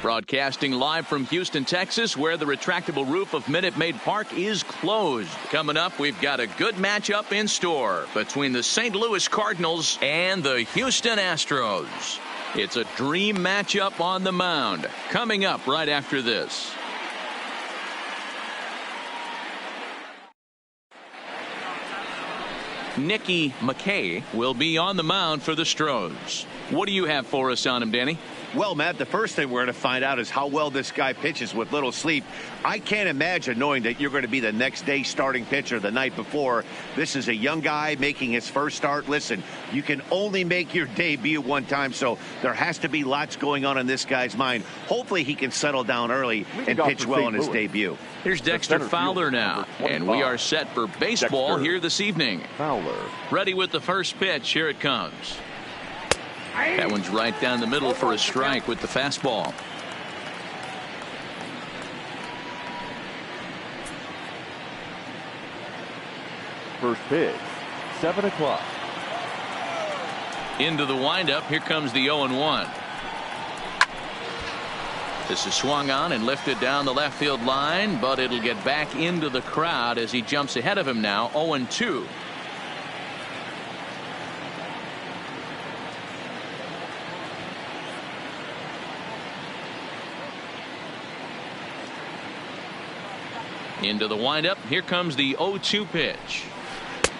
Broadcasting live from Houston, Texas, where the retractable roof of Minute Maid Park is closed. Coming up, we've got a good matchup in store between the St. Louis Cardinals and the Houston Astros. It's a dream matchup on the mound. Coming up right after this. Nicky McKay will be on the mound for the Astros. What do you have for us on him, Danny? Well, Matt, the first thing we're going to find out is how well this guy pitches with little sleep. I can't imagine knowing that you're going to be the next day starting pitcher the night before. This is a young guy making his first start. Listen, you can only make your debut one time, so there has to be lots going on in this guy's mind. Hopefully he can settle down early and pitch well in his debut. Here's Dexter Fowler now, and we are set for baseball here this evening. Fowler. Ready with the first pitch. Here it comes. That one's right down the middle for a strike with the fastball. First pitch, 7 o'clock. Into the windup. Here comes the 0-1. This is swung on and lifted down the left field line, but it'll get back into the crowd as he jumps ahead of him now. 0-2. Into the windup. Here comes the 0-2 pitch.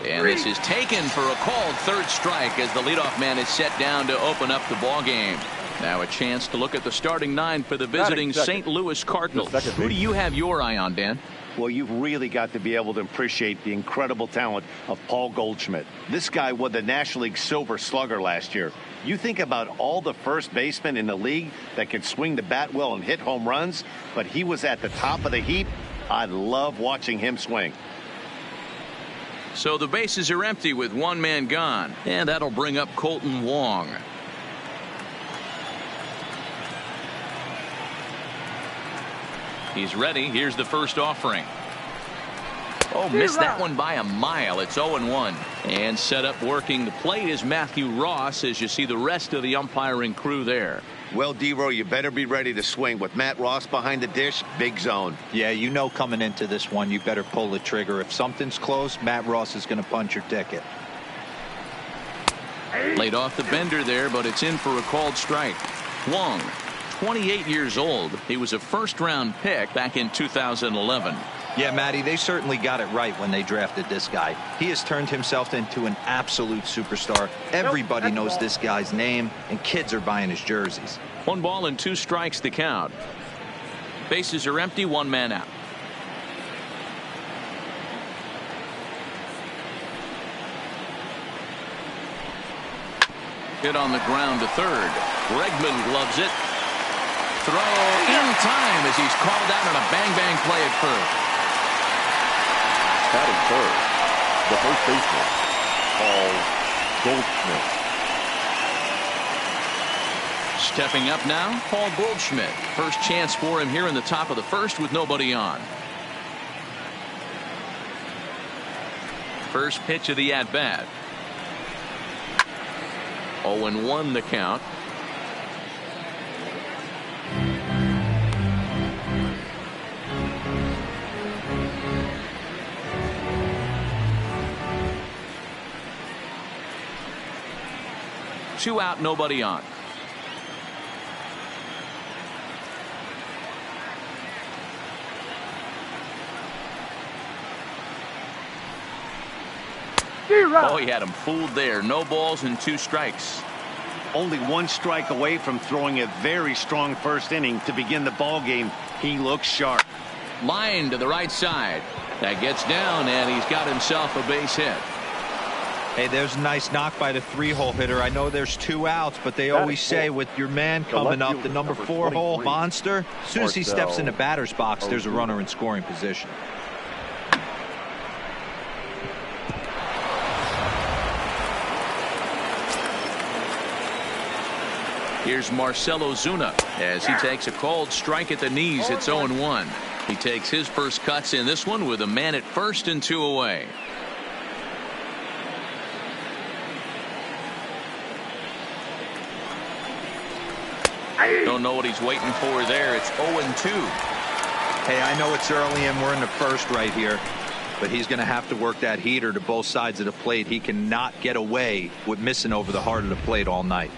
And this is taken for a called third strike as the leadoff man is set down to open up the ball game. Now a chance to look at the starting nine for the visiting St. Louis Cardinals. Who do you have your eye on, Dan? Well, you've really got to be able to appreciate the incredible talent of Paul Goldschmidt. This guy won the National League Silver Slugger last year. You think about all the first basemen in the league that can swing the bat well and hit home runs, but he was at the top of the heap. I love watching him swing. So the bases are empty with one man gone, and that'll bring up Colton Wong. He's ready. Here's the first offering. Oh, missed that one by a mile. It's 0-1. And set up working the plate is Matthew Ross as you see the rest of the umpiring crew there. Well, D-Row, you better be ready to swing. With Matt Ross behind the dish, big zone. Yeah, you know coming into this one, you better pull the trigger. If something's close, Matt Ross is going to punch your ticket. Laid off the bender there, but it's in for a called strike. Wong, 28 years old. He was a first-round pick back in 2011. Yeah, Matty, they certainly got it right when they drafted this guy. He has turned himself into an absolute superstar. Everybody knows this guy's name, and kids are buying his jerseys. 1 ball and 2 strikes to count. Bases are empty, 1 man out. Hit on the ground to third. Bregman gloves it. Throw in time as he's called out on a bang-bang play at first. Batting third, the first baseman, Paul Goldschmidt. Stepping up now, Paul Goldschmidt. First chance for him here in the top of the first with nobody on. First pitch of the at-bat. 0-1 the count. Two out, nobody on. Oh, he had him fooled there. No balls and 2 strikes. Only 1 strike away from throwing a very strong first inning to begin the ball game. He looks sharp. Line to the right side. That gets down, and he's got himself a base hit. Hey, there's a nice knock by the 3-hole hitter. I know there's 2 outs, but they always say with your man coming up, the number 4 hole monster, as soon as he steps in the batter's box, there's a runner in scoring position. Here's Marcell Ozuna as he takes a called strike at the knees. It's 0-1. He takes his first cuts in this one with a man at first and 2 away. Don't know what he's waiting for there. It's 0-2. Hey, I know it's early and we're in the first right here, but he's going to have to work that heater to both sides of the plate. He cannot get away with missing over the heart of the plate all night.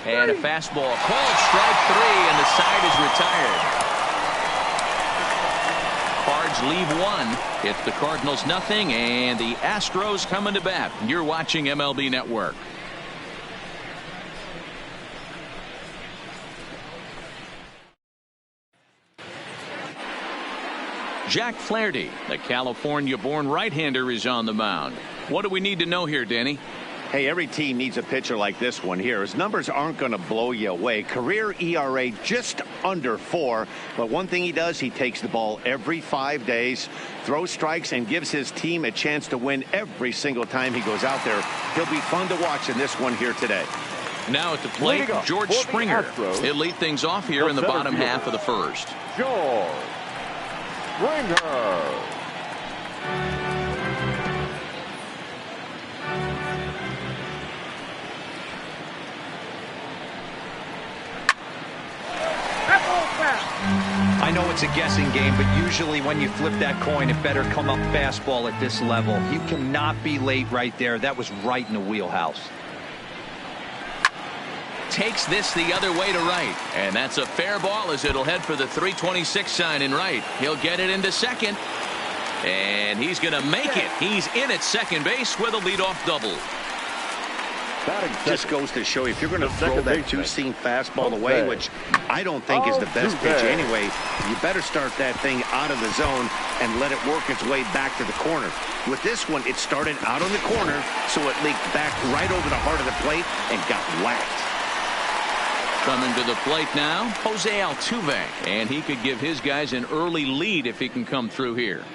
And a fastball called strike 3, and the side is retired. Cards leave 1. It's the Cardinals nothing, and the Astros coming to bat. You're watching MLB Network. Jack Flaherty, the California-born right-hander, is on the mound. What do we need to know here, Danny? Hey, every team needs a pitcher like this one here. His numbers aren't going to blow you away. Career ERA just under 4. But one thing he does, he takes the ball every 5 days, throws strikes, and gives his team a chance to win every single time he goes out there. He'll be fun to watch in this one here today. Now at the plate, George Springer. He'll lead things off here in the bottom half of the first. George Springer. I know it's a guessing game, but usually when you flip that coin, it better come up fastball at this level. You cannot be late right there. That was right in the wheelhouse. Takes this the other way to right, and that's a fair ball as it'll head for the 326 sign in right. He'll get it into second, and he's going to make it. He's in at second base with a leadoff double. Just goes to show you, if you're going to throw that two-seam fastball away, which I don't think is the best pitch anyway, you better start that thing out of the zone and let it work its way back to the corner. With this one, it started out on the corner, so it leaked back right over the heart of the plate and got whacked. Coming to the plate now, Jose Altuve, and he could give his guys an early lead if he can come through here.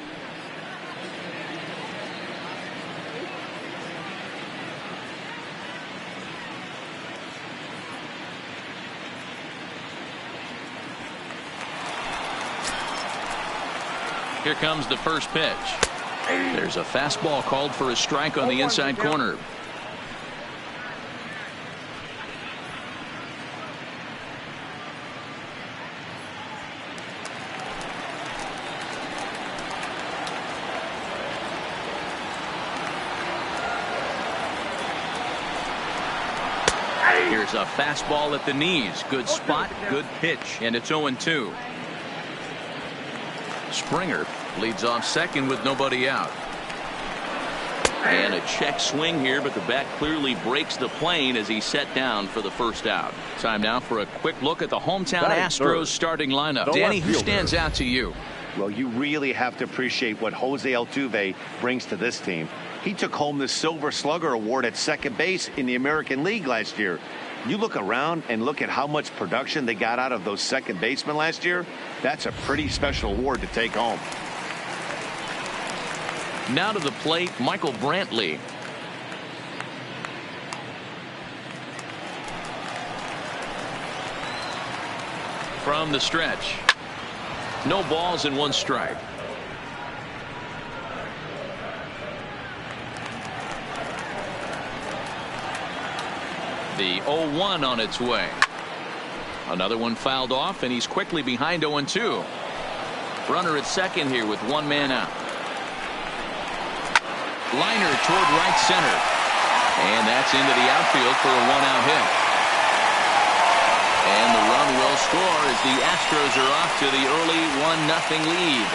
Here comes the first pitch. There's a fastball called for a strike on the inside corner. Here's a fastball at the knees. Good spot, good pitch, and it's 0-2. Springer leads off second with nobody out. And a check swing here, but the bat clearly breaks the plane as he's set down for the first out. Time now for a quick look at the hometown Astros starting lineup. Danny, who stands out to you? Well, you really have to appreciate what Jose Altuve brings to this team. He took home the Silver Slugger Award at second base in the American League last year. You look around and look at how much production they got out of those second basemen last year. That's a pretty special award to take home. Now to the plate, Michael Brantley. From the stretch. No balls and 1 strike. The 0-1 on its way. Another one fouled off, and he's quickly behind 0-2. Runner at second here with 1 man out. Liner toward right center. And that's into the outfield for a 1-out hit. And the run will score as the Astros are off to the early 1-0 lead.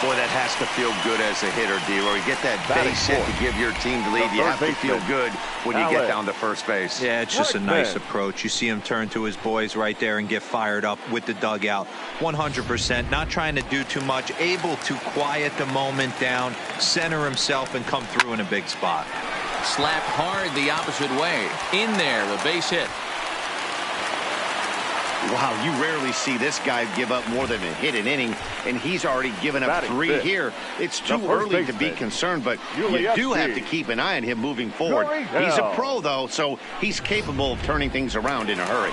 Boy, that has to feel good as a hitter, D-Roy. You get that base hit to give your team the lead. You have to feel good when you get down to first base. Yeah, it's just a nice approach. You see him turn to his boys right there and get fired up with the dugout. 100%, not trying to do too much, able to quiet the moment down, center himself, and come through in a big spot. Slapped hard the opposite way. In there, a base hit. Wow, you rarely see this guy give up more than a hit an inning, and he's already given up 3 here. It's too early to be concerned, but you do have to keep an eye on him moving forward. He's a pro, though, so he's capable of turning things around in a hurry.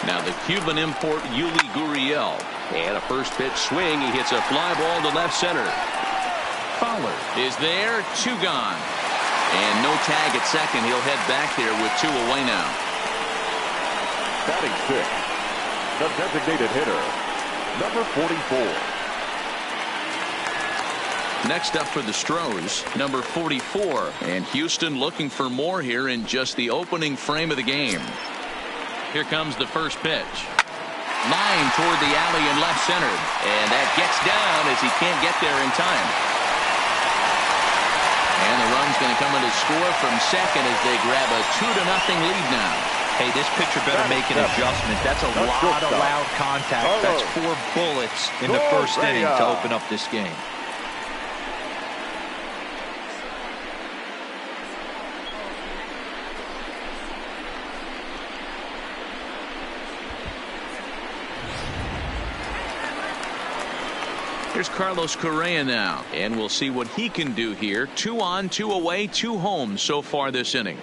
Now the Cuban import, Yuli Gurriel. And a first pitch swing. He hits a fly ball to left center. Fowler is there, 2 gone. And no tag at second. He'll head back there with 2 away now. Batting 6, the designated hitter, number 44. Next up for the Astros, number 44. And Houston looking for more here in just the opening frame of the game. Here comes the first pitch. Line toward the alley in left center. And that gets down as he can't get there in time. And the run's going to come in to score from second as they grab a 2-0 lead now. Hey, this pitcher better make an adjustment. That's a lot of loud contact. That's 4 bullets in the first inning to open up this game. Here's Carlos Correa now, and we'll see what he can do here. 2 on, 2 away, 2 home so far this inning.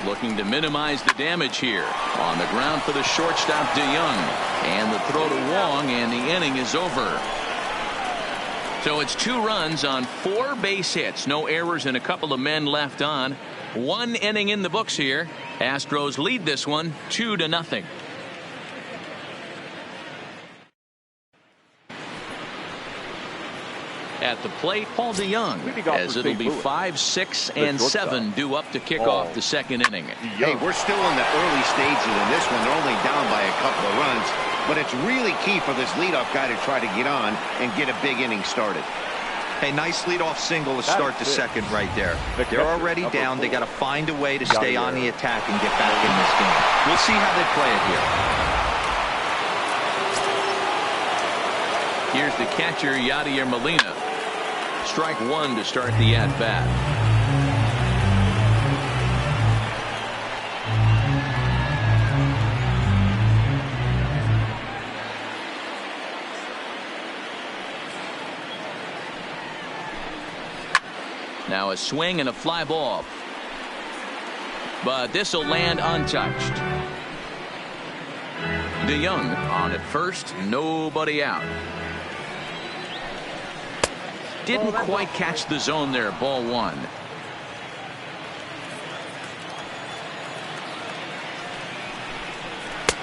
Looking to minimize the damage here. On the ground for the shortstop, DeYoung. And the throw to Wong, and the inning is over. So it's 2 runs on 4 base hits. No errors and a couple of men left on. 1 inning in the books here. Astros lead this one 2-0. At the plate, Paul DeYoung, as it'll be 5, 6, and 7 due up to kick off the second inning. Hey, we're still in the early stages in this one. They're only down by a couple of runs, but it's really key for this leadoff guy to try to get on and get a big inning started. Hey, nice leadoff single to start the second right there. They're already down. They got to find a way to stay on the attack and get back in this game. We'll see how they play it here. Here's the catcher, Yadier Molina. Strike 1 to start the at-bat. Now a swing and a fly ball. But this will land untouched. DeYoung on at first, nobody out. Didn't quite catch the zone there. Ball 1.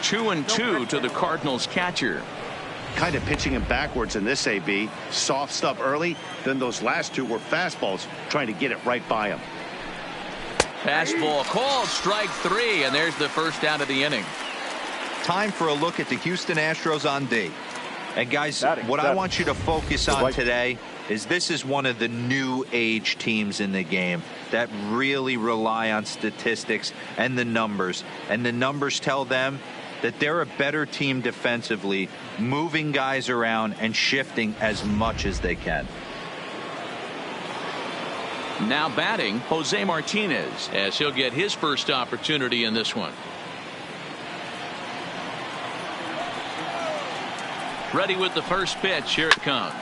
Two and 2 to the Cardinals catcher. Kind of pitching him backwards in this AB. Soft stuff early, then those last 2 were fastballs, trying to get it right by him. Fastball called, strike 3, and there's the first out of the inning. Time for a look at the Houston Astros on D. And guys, what I want you to focus on today is this is one of the new age teams in the game that really rely on statistics and the numbers. And the numbers tell them that they're a better team defensively, moving guys around and shifting as much as they can. Now batting, Jose Martinez, as he'll get his first opportunity in this one. Ready with the first pitch. Here it comes.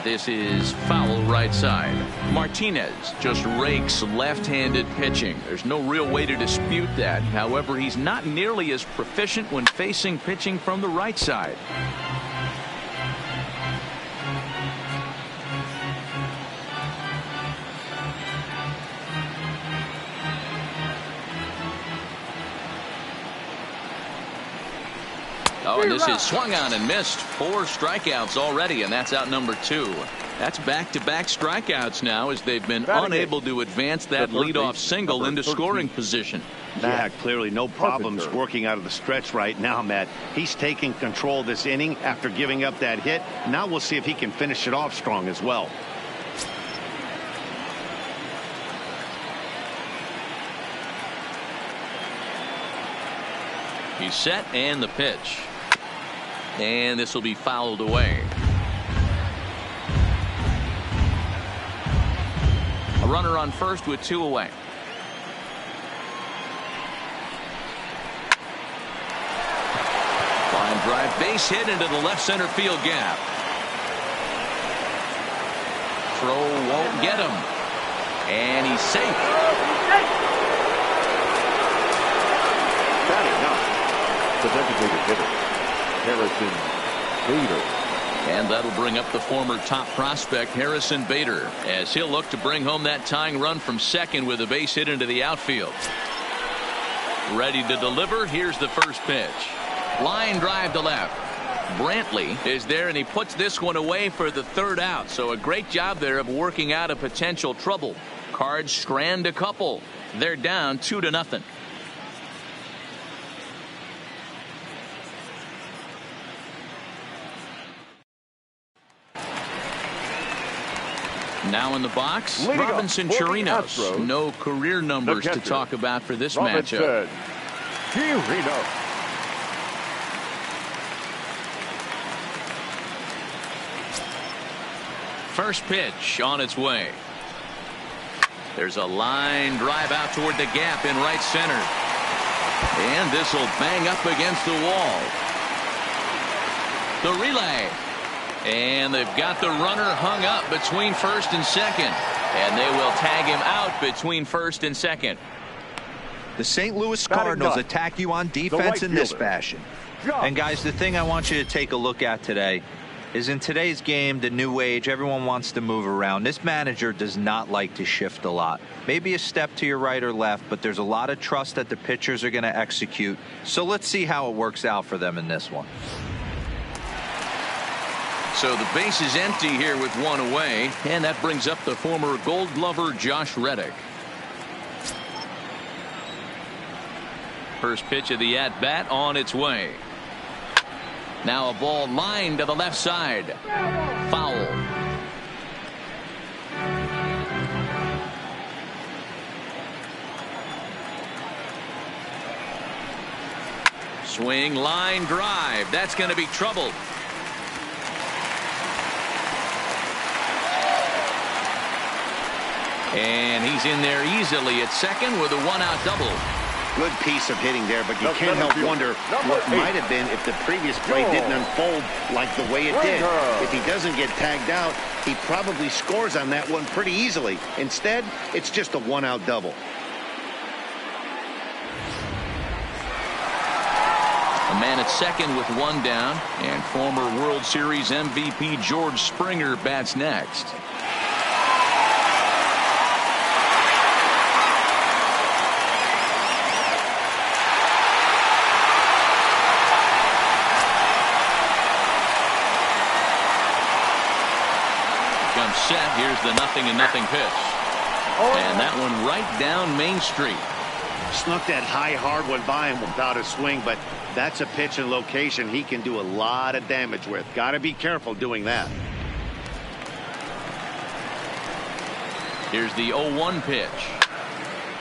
This is foul right side. Martinez just rakes left-handed pitching. There's no real way to dispute that. However, he's not nearly as proficient when facing pitching from the right side. Oh, and this is swung on and missed. 4 strikeouts already, and that's out number 2. That's back-to-back strikeouts now as they've been unable to advance that leadoff single into scoring position. Yeah, clearly no problems working out of the stretch right now, Matt. He's taking control of this inning after giving up that hit. Now we'll see if he can finish it off strong as well. He's set, and the pitch. And this will be fouled away. A runner on first with 2 away. Line drive, base hit into the left center field gap. Throw won't get him. And he's safe. The designated hitter, Harrison Bader. And that'll bring up the former top prospect Harrison Bader as he'll look to bring home that tying run from second with a base hit into the outfield. Ready to deliver. Here's the first pitch. Line drive to left. Brantley is there, and he puts this one away for the third out. So a great job there of working out a potential trouble. Cards strand a couple. They're down 2-0. Now in the box, Robinson Chirinos. No career numbers to talk about for this matchup. First pitch on its way. There's a line drive out toward the gap in right center. And this will bang up against the wall. The relay. And they've got the runner hung up between first and second. And they will tag him out between first and second. The St. Louis Cardinals attack you on defense in this fashion. And guys, the thing I want you to take a look at today is in today's game, the new age, everyone wants to move around. This manager does not like to shift a lot. Maybe a step to your right or left, but there's a lot of trust that the pitchers are going to execute. So let's see how it works out for them in this one. So the base is empty here with one away, and that brings up the former Gold Glover Josh Reddick. First pitch of the at-bat on its way. Now a ball lined to the left side. Foul. Swing, line drive. That's going to be trouble. And he's in there easily at second with a one-out double. Good piece of hitting there, but you can't help wonder what might have been if the previous play didn't unfold like the way it did. If he doesn't get tagged out, he probably scores on that one pretty easily. Instead, it's just a one-out double. A man at second with one down, and former World Series MVP George Springer bats next. Set. Here's the 0-0 pitch. And that one right down Main Street. Snuck that high hard one by him without a swing, but that's a pitch and location he can do a lot of damage with. Got to be careful doing that. Here's the 0-1 pitch.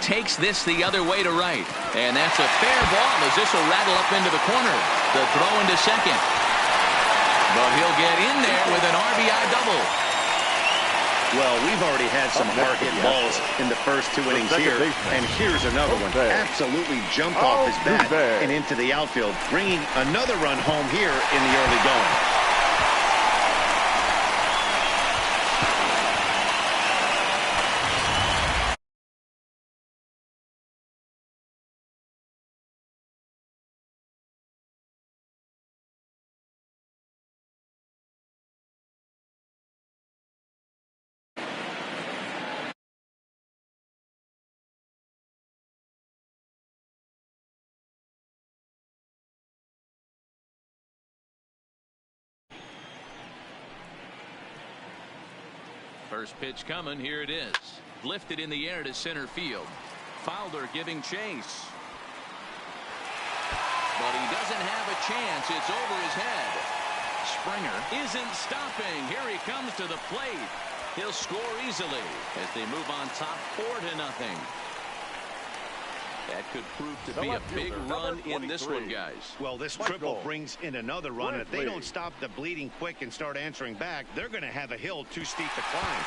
Takes this the other way to right. And that's a fair ball as this will rattle up into the corner. The throw into second. But he'll get in there with an RBI double. Well, we've already had some hard-hit balls in the first two innings here, and here's another one. Absolutely jumped off his bat and into the outfield, bringing another run home here in the early going. First pitch coming. Here it is. Lifted in the air to center field. Fowler giving chase. But he doesn't have a chance. It's over his head. Springer isn't stopping. Here he comes to the plate. He'll score easily as they move on top 4-0. That could prove to be a big run in this one, guys. Well, this triple brings in another run, and if they don't stop the bleeding quick and start answering back, they're going to have a hill too steep to climb.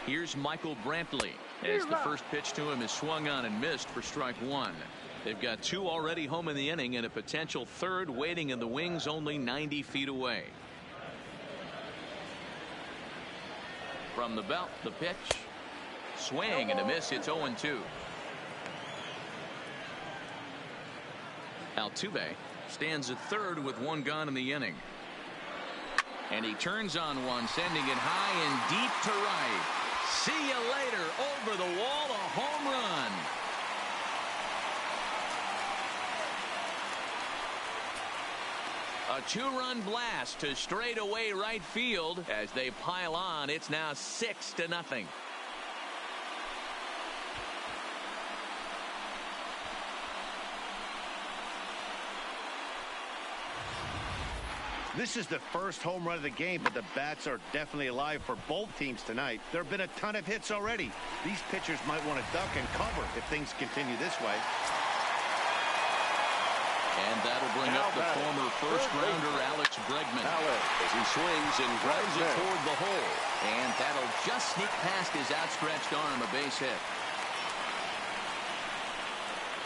Here's Michael Brantley. as the first pitch to him is swung on and missed for strike one. They've got two already home in the inning and a potential third waiting in the wings only 90 feet away. From the belt, the pitch. Swing and a miss. It's 0-2. Altuve stands at third with one gone in the inning. And he turns on one, sending it high and deep to right. See you later. Over the wall, a home run. A two-run blast to straightaway right field. As they pile on, it's now 6-0. This is the first home run of the game, but the bats are definitely alive for both teams tonight. There have been a ton of hits already. These pitchers might want to duck and cover if things continue this way. And that'll bring up the former first-rounder Alex Bregman as he swings and drives it toward the hole. And that'll just sneak past his outstretched arm, a base hit.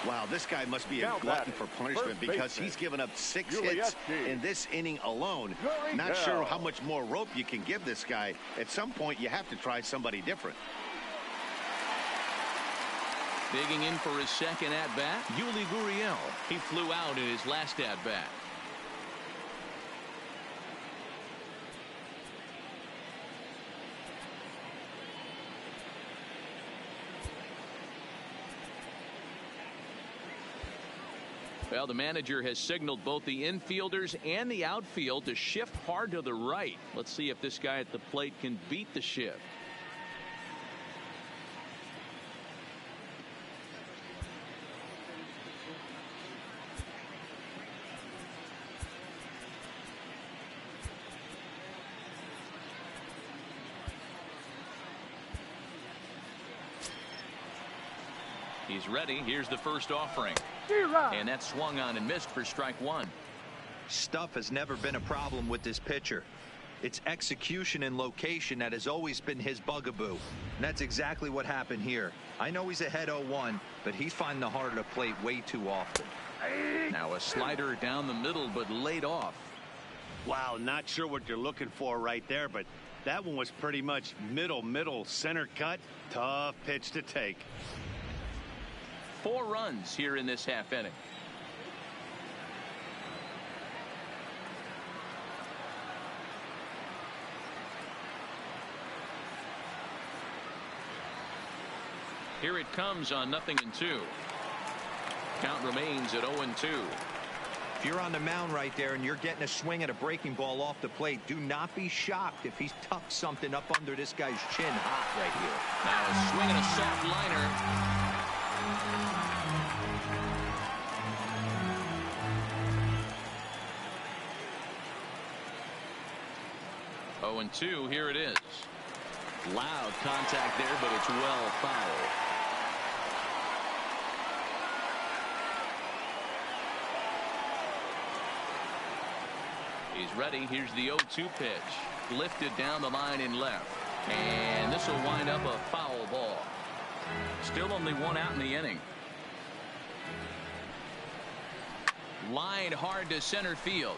Wow, this guy must be a glutton for punishment because he's given up 6 hits in this inning alone. Not sure how much more rope you can give this guy. At some point, you have to try somebody different. Digging in for his second at-bat, Yuli Gurriel. He flew out in his last at-bat. Well, the manager has signaled both the infielders and the outfield to shift hard to the right. Let's see if this guy at the plate can beat the shift. He's ready. Here's the first offering. And that swung on and missed for strike one. Stuff has never been a problem with this pitcher. It's execution and location that has always been his bugaboo. And that's exactly what happened here. I know he's ahead 0-1, but he's finding the heart of the plate way too often. Now a slider down the middle, but laid off. Wow, not sure what you're looking for right there, but that one was pretty much middle center cut. Tough pitch to take. 4 runs here in this half inning. Here it comes on 0-2. Count remains at 0-2. If you're on the mound right there and you're getting a swing at a breaking ball off the plate, do not be shocked if he's tucked something up under this guy's chin hot right here. Now a swing and a soft liner. 0-2, here it is. Loud contact there, but it's well foul. He's ready. Here's the 0-2 pitch. Lifted down the line in left. And this will wind up a foul ball. Still only 1 out in the inning. Lined hard to center field.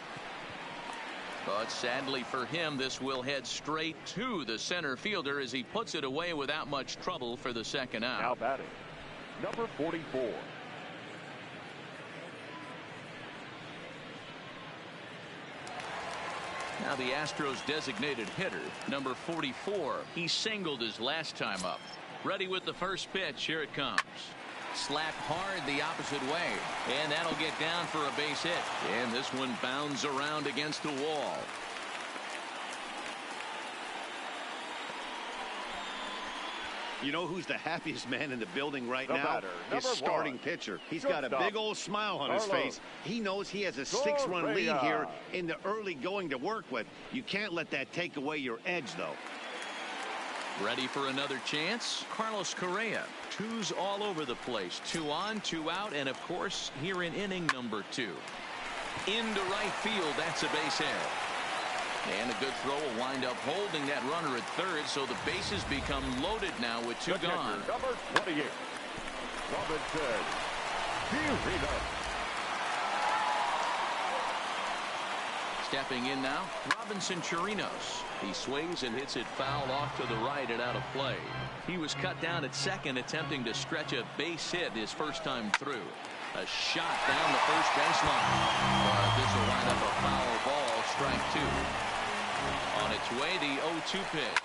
But sadly for him, this will head straight to the center fielder as he puts it away without much trouble for the second out. Now batting, number 44. Now the Astros designated hitter, number 44. He singled his last time up. Ready with the first pitch. Here it comes. Slapped hard the opposite way, and that'll get down for a base hit. And this one bounds around against the wall. You know who's the happiest man in the building right now? His starting pitcher. He's got a big old smile on his face. He knows he has a 6-run lead here in the early going to work with. You can't let that take away your edge, though. Ready for another chance? Carlos Correa. 2s all over the place. 2 on, 2 out, and of course here in inning number 2. Into right field, that's a base hit. And a good throw will wind up holding that runner at third, so the bases become loaded now with two gone. Number 28, Robinson Chirinos. Stepping in now, Robinson Chirinos. He sways and hits it foul off to the right and out of play. He was cut down at second, attempting to stretch a base hit his first time through. A shot down the first baseline. But this will wind up a foul ball, strike two. On its way, the 0-2 pitch.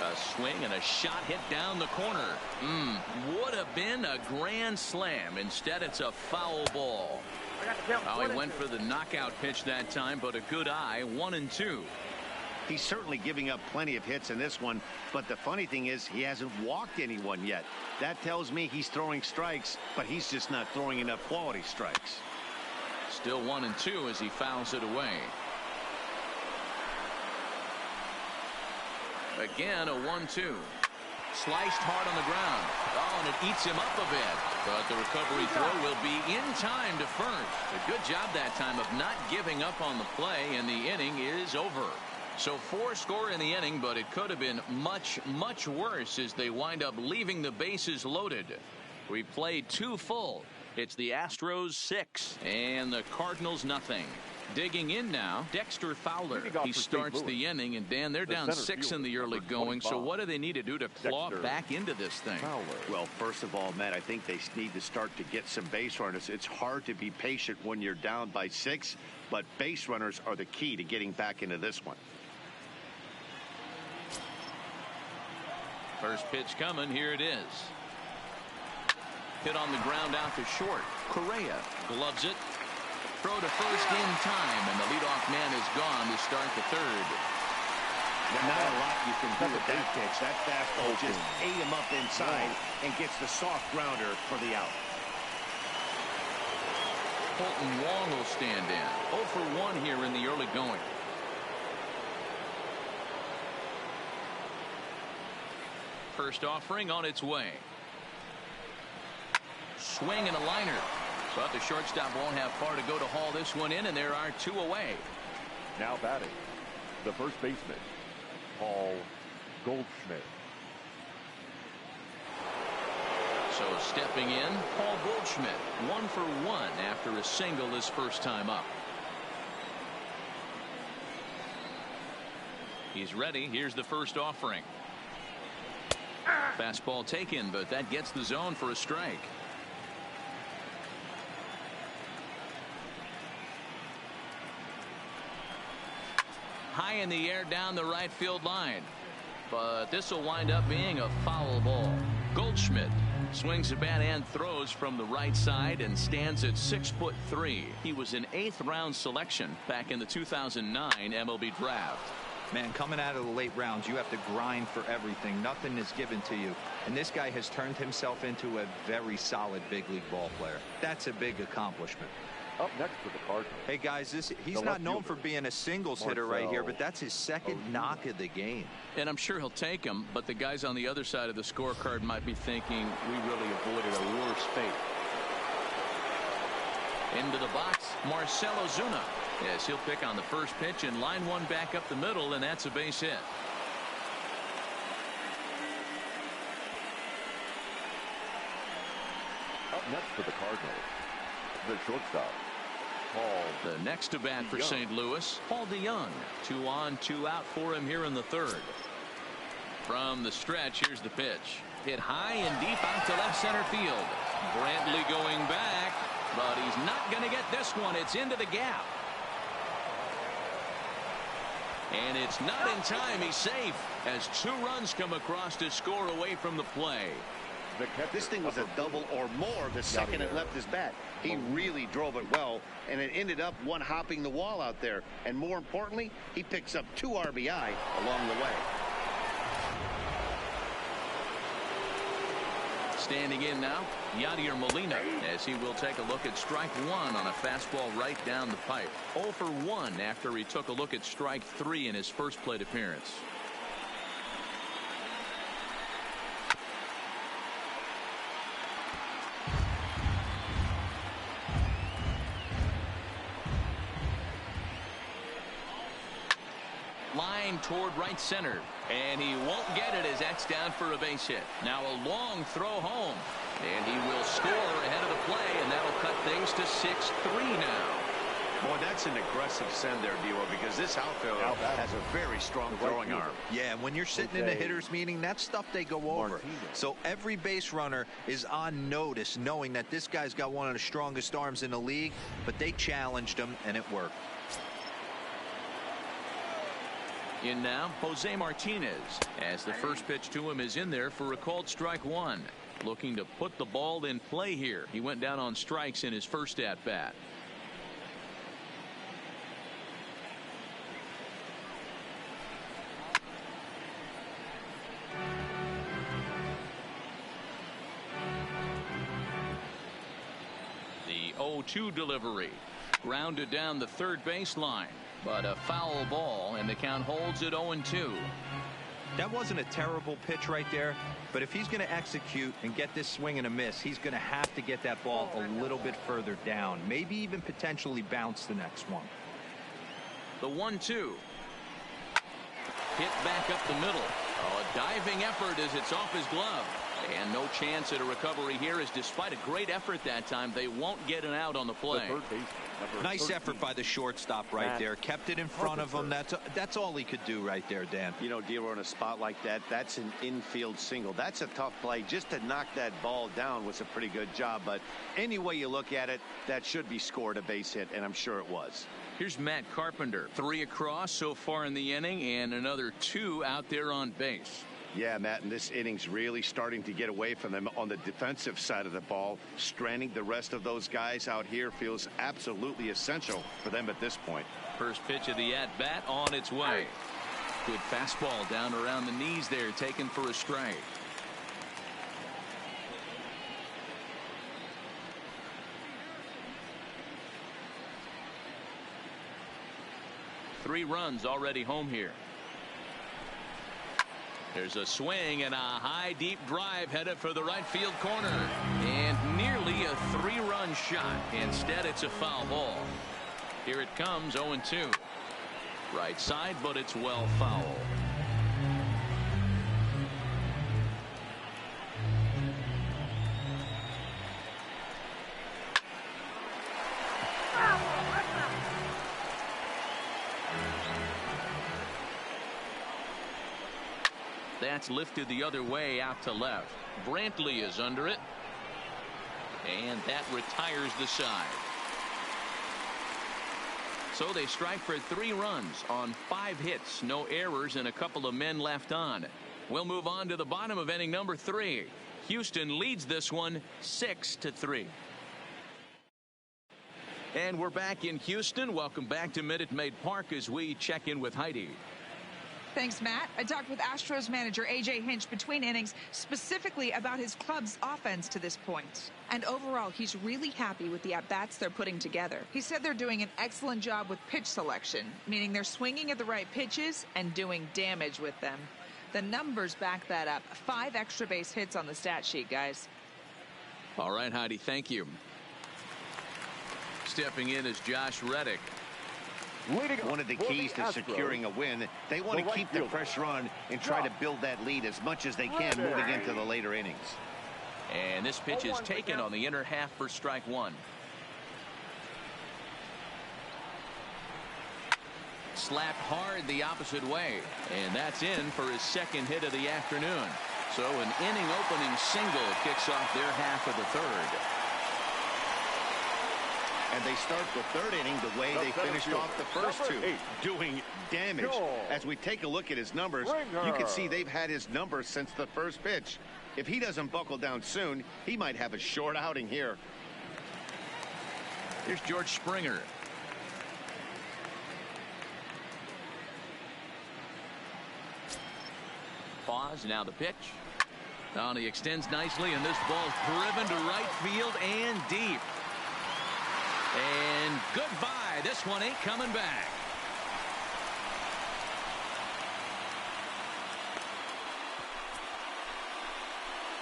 A swing and a shot hit down the corner. Would have been a grand slam. Instead, it's a foul ball. He went for the knockout pitch that time, but a good eye, 1-2. He's certainly giving up plenty of hits in this one, but the funny thing is he hasn't walked anyone yet. That tells me he's throwing strikes, but he's just not throwing enough quality strikes. Still 1-2 as he fouls it away. Again, a 1-2. Sliced hard on the ground. And it eats him up a bit. But the recovery throw will be in time to first. A good job that time of not giving up on the play, and the inning is over. So 4 score in the inning, but it could have been much, much worse as they wind up leaving the bases loaded. We've played 2 full. It's the Astros 6 and the Cardinals nothing. Digging in now, Dexter Fowler. He starts the inning, and Dan, they're down 6 in the early going. So what do they need to do to claw back into this thing? Well, first of all, Matt, I think they need to start to get some base runners. It's hard to be patient when you're down by 6, but base runners are the key to getting back into this one. First pitch coming. Here it is. Hit on the ground out to short. Correa gloves it. Throw to first in time, and the leadoff man is gone to start the third. Well, not a lot you can do with that pitch. That fastball just ate him up inside and gets the soft grounder for the out. Colton Wong will stand in. 0 for 1 here in the early going. First offering on its way. Swing and a liner. But the shortstop won't have far to go to haul this one in, and there are 2 away. Now batting, the first baseman, Paul Goldschmidt. So stepping in, Paul Goldschmidt, 1 for 1 after a single his first time up. He's ready. Here's the first offering. Fastball taken, but that gets the zone for a strike. High in the air down the right field line. But this will wind up being a foul ball. Goldschmidt swings the bat and throws from the right side and stands at 6'3". He was an 8th round selection back in the 2009 MLB draft. Man, coming out of the late rounds, you have to grind for everything. Nothing is given to you. And this guy has turned himself into a very solid big league ball player. That's a big accomplishment. Up next for the Cardinals. Hey, guys, he's not known for being a singles hitter right here, but that's his second knock of the game. And I'm sure he'll take him, but the guys on the other side of the scorecard might be thinking we really avoided a worse fate. Into the box, Marcell Ozuna. Yes, he'll pick on the first pitch and line one back up the middle, and that's a base hit. Up next for the Cardinals, the shortstop, Paul. The next to bat for St. Louis, Paul DeYoung. 2 on, 2 out for him here in the third. From the stretch, here's the pitch. Hit high and deep out to left center field. Brantley going back, but he's not going to get this one. It's into the gap. And it's not in time. He's safe as 2 runs come across to score away from the play. This thing was a double or more the second it left his bat. He really drove it well, and it ended up one hopping the wall out there. And more importantly, he picks up 2 RBI along the way. Standing in now, Yadier Molina, as he will take a look at strike 1 on a fastball right down the pipe. 0 for 1 after he took a look at strike 3 in his first plate appearance. line toward right center. And he won't get it as that's down for a base hit. Now a long throw home. And he will score ahead of the play, and that'll cut things to 6-3 now. Boy, that's an aggressive send there, Dewar, because this outfielder has a very strong throwing arm. Yeah, when you're sitting in a hitter's meeting, that's stuff they go over. So every base runner is on notice, knowing that this guy's got one of the strongest arms in the league, but they challenged him, and it worked. In now, Jose Martinez, as the first pitch to him is in there for a called strike one. Looking to put the ball in play here. He went down on strikes in his first at-bat. The 0-2 delivery. Grounded down the third baseline. But a foul ball, and the count holds at 0-2. That wasn't a terrible pitch right there, but if he's going to execute and get this swing and a miss, he's going to have to get that ball a little bit further down, maybe even potentially bounce the next one. The 1-2. Hit back up the middle. Oh, a diving effort as it's off his glove. And no chance at a recovery here, as despite a great effort that time, they won't get an out on the play. Nice effort by the shortstop right there. Kept it in front of him. That's all he could do right there, Dan. You know, Dewar, in a spot like that, that's an infield single. That's a tough play. Just to knock that ball down was a pretty good job. But any way you look at it, that should be scored a base hit, and I'm sure it was. Here's Matt Carpenter. 3 across so far in the inning, and another 2 out there on base. Yeah, Matt, and this inning's really starting to get away from them on the defensive side of the ball. Stranding the rest of those guys out here feels absolutely essential for them at this point. First pitch of the at-bat on its way. Good fastball down around the knees there, taken for a strike. Three runs already home here. There's a swing and a high deep drive headed for the right field corner, and nearly a 3-run shot. Instead, it's a foul ball. Here it comes, 0-2. Right side, but it's well foul. That's lifted the other way out to left. Brantley is under it. And that retires the side. So they strike for 3 runs on 5 hits. No errors and a couple of men left on. We'll move on to the bottom of inning number 3. Houston leads this one 6-3. And we're back in Houston. Welcome back to Minute Maid Park as we check in with Heidi. Thanks, Matt. I talked with Astros manager A.J. Hinch between innings, specifically about his club's offense to this point. And overall, he's really happy with the at-bats they're putting together. He said they're doing an excellent job with pitch selection, meaning they're swinging at the right pitches and doing damage with them. The numbers back that up. 5 extra base hits on the stat sheet, guys. All right, Heidi, thank you. Stepping in is Josh Reddick. One of the keys to securing a win, they want to keep the pressure on and try to build that lead as much as they can moving into the later innings. And this pitch is taken on the inner half for strike 1. Slapped hard the opposite way, and that's in for his second hit of the afternoon. So an inning opening single kicks off their half of the third. And they start the third inning the way they finished off the first 2, doing damage. As we take a look at his numbers, you can see they've had his numbers since the first pitch. If he doesn't buckle down soon, he might have a short outing here. Here's George Springer. Pause, now the pitch. Now he extends nicely, and this ball's driven to right field and deep. And goodbye. This one ain't coming back.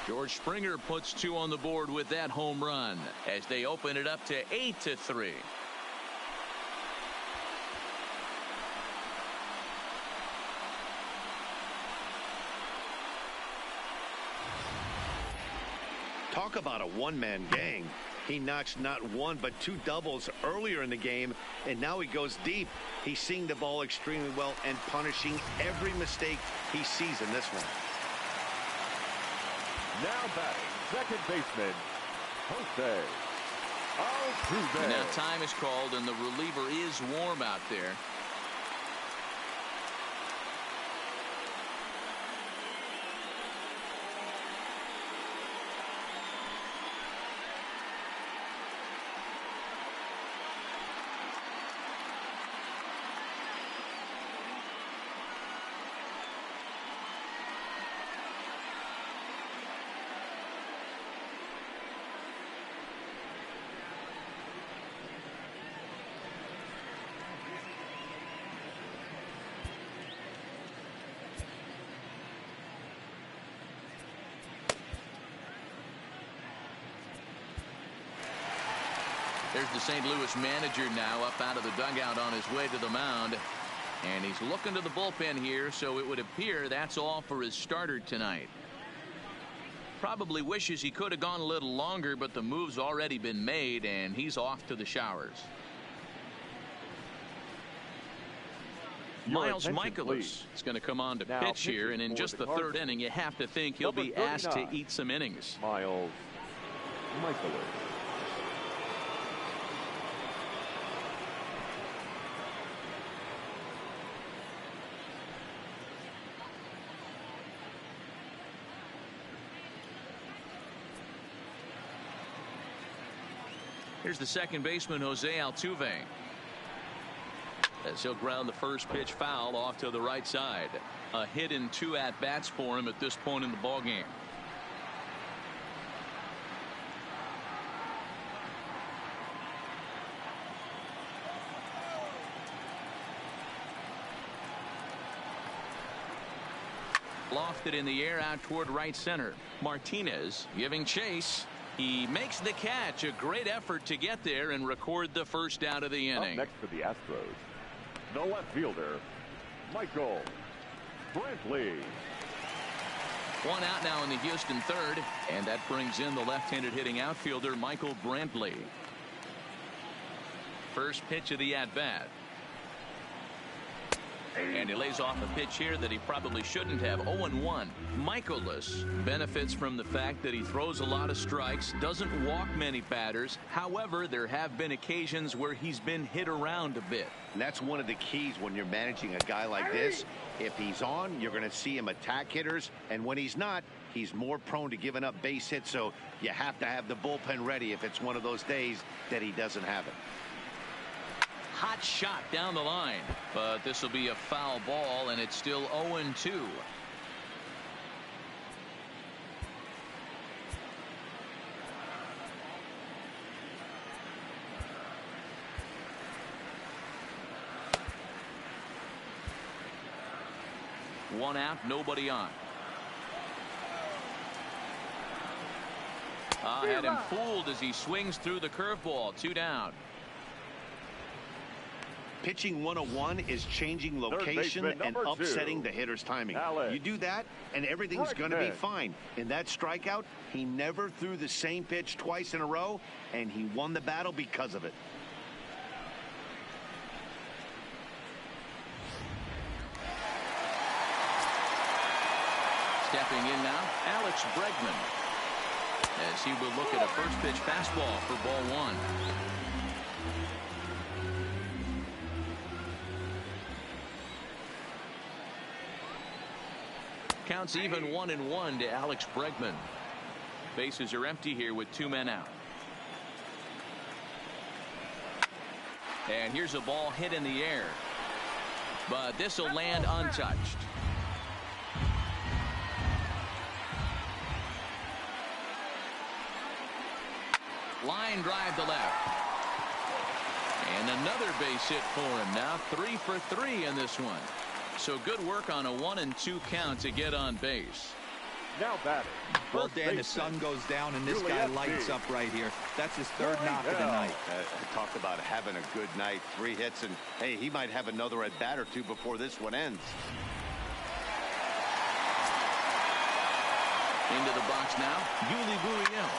George Springer puts 2 on the board with that home run as they open it up to 8-3. Talk about a one-man gang. He notched not one but two doubles earlier in the game, and now he goes deep. He's seeing the ball extremely well and punishing every mistake he sees in this one. Now batting, second baseman, Jose Altuve. And now time is called, and the reliever is warm out there. There's the St. Louis manager now up out of the dugout on his way to the mound. And he's looking to the bullpen here, so it would appear that's all for his starter tonight. Probably wishes he could have gone a little longer, but the move's already been made, and he's off to the showers. Miles Michaelis is going to come on to pitch here, and in just the third inning, you have to think he'll be asked to eat some innings. Miles Michaelis. Here's the second baseman, Jose Altuve, as he'll ground the first pitch foul off to the right side. A hit in 2 at-bats for him at this point in the ballgame. Lofted in the air out toward right center. Martinez giving chase. He makes the catch. A great effort to get there and record the first out of the inning. Up next for the Astros, the left fielder, Michael Brantley. One out now in the Houston third, and that brings in the left-handed hitting outfielder Michael Brantley. First pitch of the at-bat. And he lays off a pitch here that he probably shouldn't have. 0-1. Michaelis benefits from the fact that he throws a lot of strikes, doesn't walk many batters. However, there have been occasions where he's been hit around a bit. And that's one of the keys when you're managing a guy like this. If he's on, you're going to see him attack hitters. And when he's not, he's more prone to giving up base hits. So you have to have the bullpen ready if it's one of those days that he doesn't have it. Hot shot down the line, but this will be a foul ball, and it's still 0-2. One out, nobody on. Had him fooled as he swings through the curveball. 2 down. Pitching 101 is changing location and upsetting the hitter's timing. You do that, and everything's going to be fine. In that strikeout, he never threw the same pitch twice in a row, and he won the battle because of it. Stepping in now, Alex Bregman, as he will look at a first pitch fastball for ball 1. Counts even 1-1 to Alex Bregman. Bases are empty here with 2 men out. And here's a ball hit in the air, but this will land untouched. Line drive to left. And another base hit for him. Now 3 for 3 in this one. So good work on a 1-2 count to get on base. Now batting. Well, Dan, the sun goes down and this guy lights up right here. That's his third knock of the night. Talk about having a good night. 3 hits, and hey, he might have another at bat or 2 before this one ends. Into the box now, Yuli Gurriel.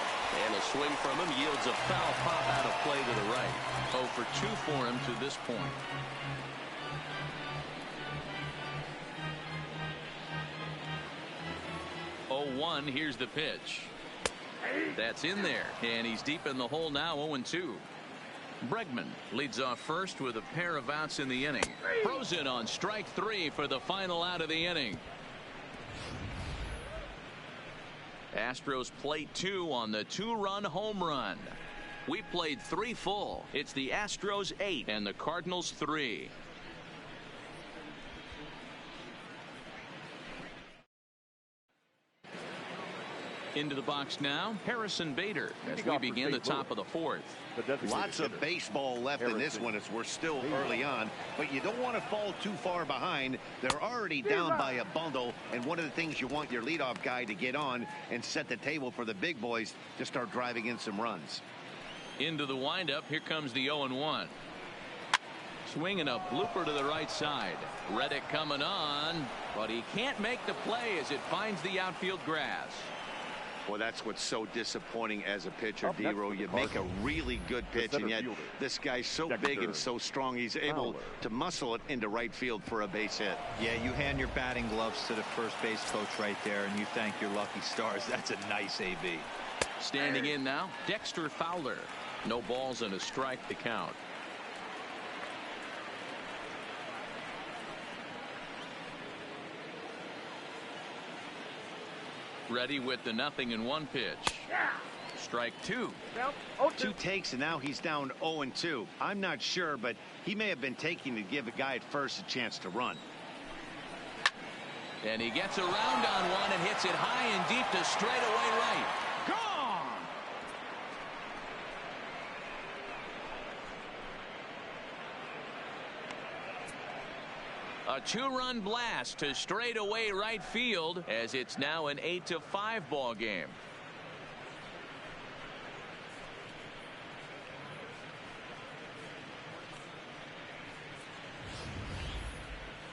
And a swing from him yields a foul pop out of play to the right. 0 for 2 for him to this point. Oh, 1, here's the pitch. That's in there, and he's deep in the hole now. 0-2. Bregman leads off first with a pair of outs in the inning. Frozen on strike 3 for the final out of the inning. Astros plate 2 on the 2-run home run. We played 3 full. It's the Astros 8 and the Cardinals 3. Into the box now, Harrison Bader, as we begin the top of the 4th. Lots of baseball left in this one as we're still early on, but you don't want to fall too far behind. They're already down by a bundle, and one of the things you want your leadoff guy to get on and set the table for the big boys to start driving in some runs. Into the windup, here comes the 0-1. Swinging a blooper to the right side. Reddick coming on, but he can't make the play as it finds the outfield grass. Well, that's what's so disappointing as a pitcher, D-Row. You make a really good pitch, and yet this guy's so big and so strong, he's able to muscle it into right field for a base hit. Yeah, you hand your batting gloves to the first base coach right there, and you thank your lucky stars. That's a nice AB. Standing in now, Dexter Fowler. No balls and a strike to count. Ready with the 0-1 pitch. Strike 2. 2 takes, and now he's down 0-2. I'm not sure, but he may have been taking to give a guy at first a chance to run. And he gets around on one and hits it high and deep to straightaway right. Gone! A 2-run blast to straightaway right field as it's now an 8-5 ball game.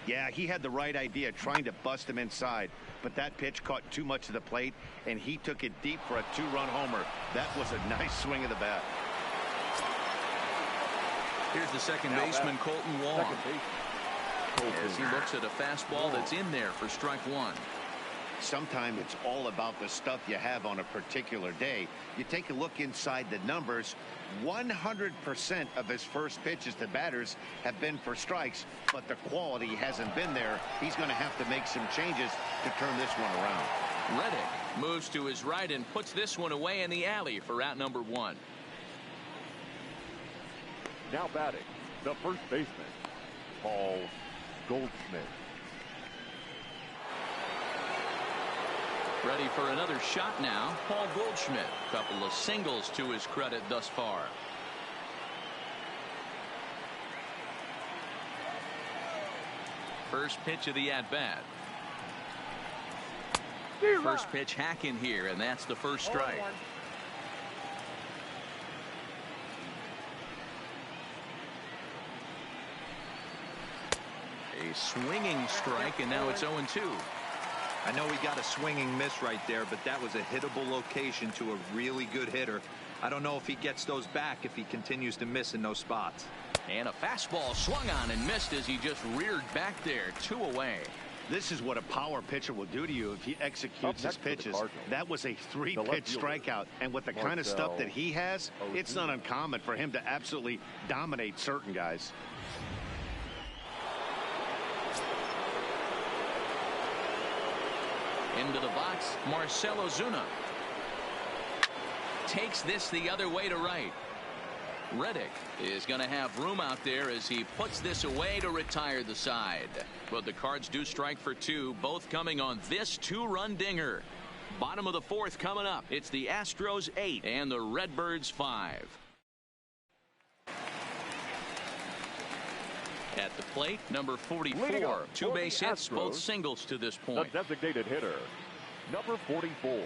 Yeah, he had the right idea, trying to bust him inside, but that pitch caught too much of the plate, and he took it deep for a 2-run homer. That was a nice swing of the bat. Here's the second baseman, Colton Wong, as he looks at a fastball that's in there for strike 1. Sometimes it's all about the stuff you have on a particular day. You take a look inside the numbers. 100% of his first pitches to batters have been for strikes, but the quality hasn't been there. He's going to have to make some changes to turn this one around. Reddick moves to his right and puts this one away in the alley for out number 1. Now batting, the first baseman, Paul Goldschmidt. Ready for another shot now, Paul Goldschmidt. Couple of singles to his credit thus far. First pitch of the at-bat. First pitch hacking here, and that's the first strike. A swinging strike, and now it's 0-2. I know he got a swinging miss right there, but that was a hittable location to a really good hitter. I don't know if he gets those back if he continues to miss in those spots. And a fastball swung on and missed as he just reared back there. 2 away. This is what a power pitcher will do to you if he executes his pitches. That was a 3-pitch strikeout, and with the kind of stuff that he has, it's not uncommon for him to absolutely dominate certain guys. Into the box, Marcell Ozuna takes this the other way to right. Reddick is going to have room out there as he puts this away to retire the side. But the Cards do strike for 2, both coming on this 2-run dinger. Bottom of the 4th coming up. It's the Astros 8 and the Redbirds 5. At the plate, number 44. 2 base hits, both singles to this point. The designated hitter, number 44.